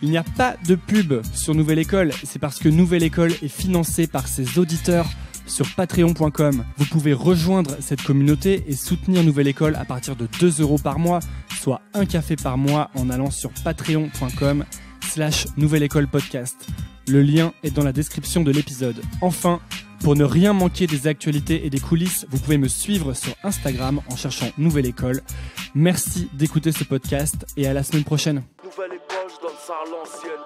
Il n'y a pas de pub sur Nouvelle École, c'est parce que Nouvelle École est financée par ses auditeurs sur patreon.com. Vous pouvez rejoindre cette communauté et soutenir Nouvelle École à partir de 2 € par mois, soit un café par mois en allant sur patreon.com/Nouvelle École Podcast. Le lien est dans la description de l'épisode. Enfin, pour ne rien manquer des actualités et des coulisses, vous pouvez me suivre sur Instagram en cherchant Nouvelle École. Merci d'écouter ce podcast et à la semaine prochaine. Nouvelle époque, je donne ça à l'ancienne.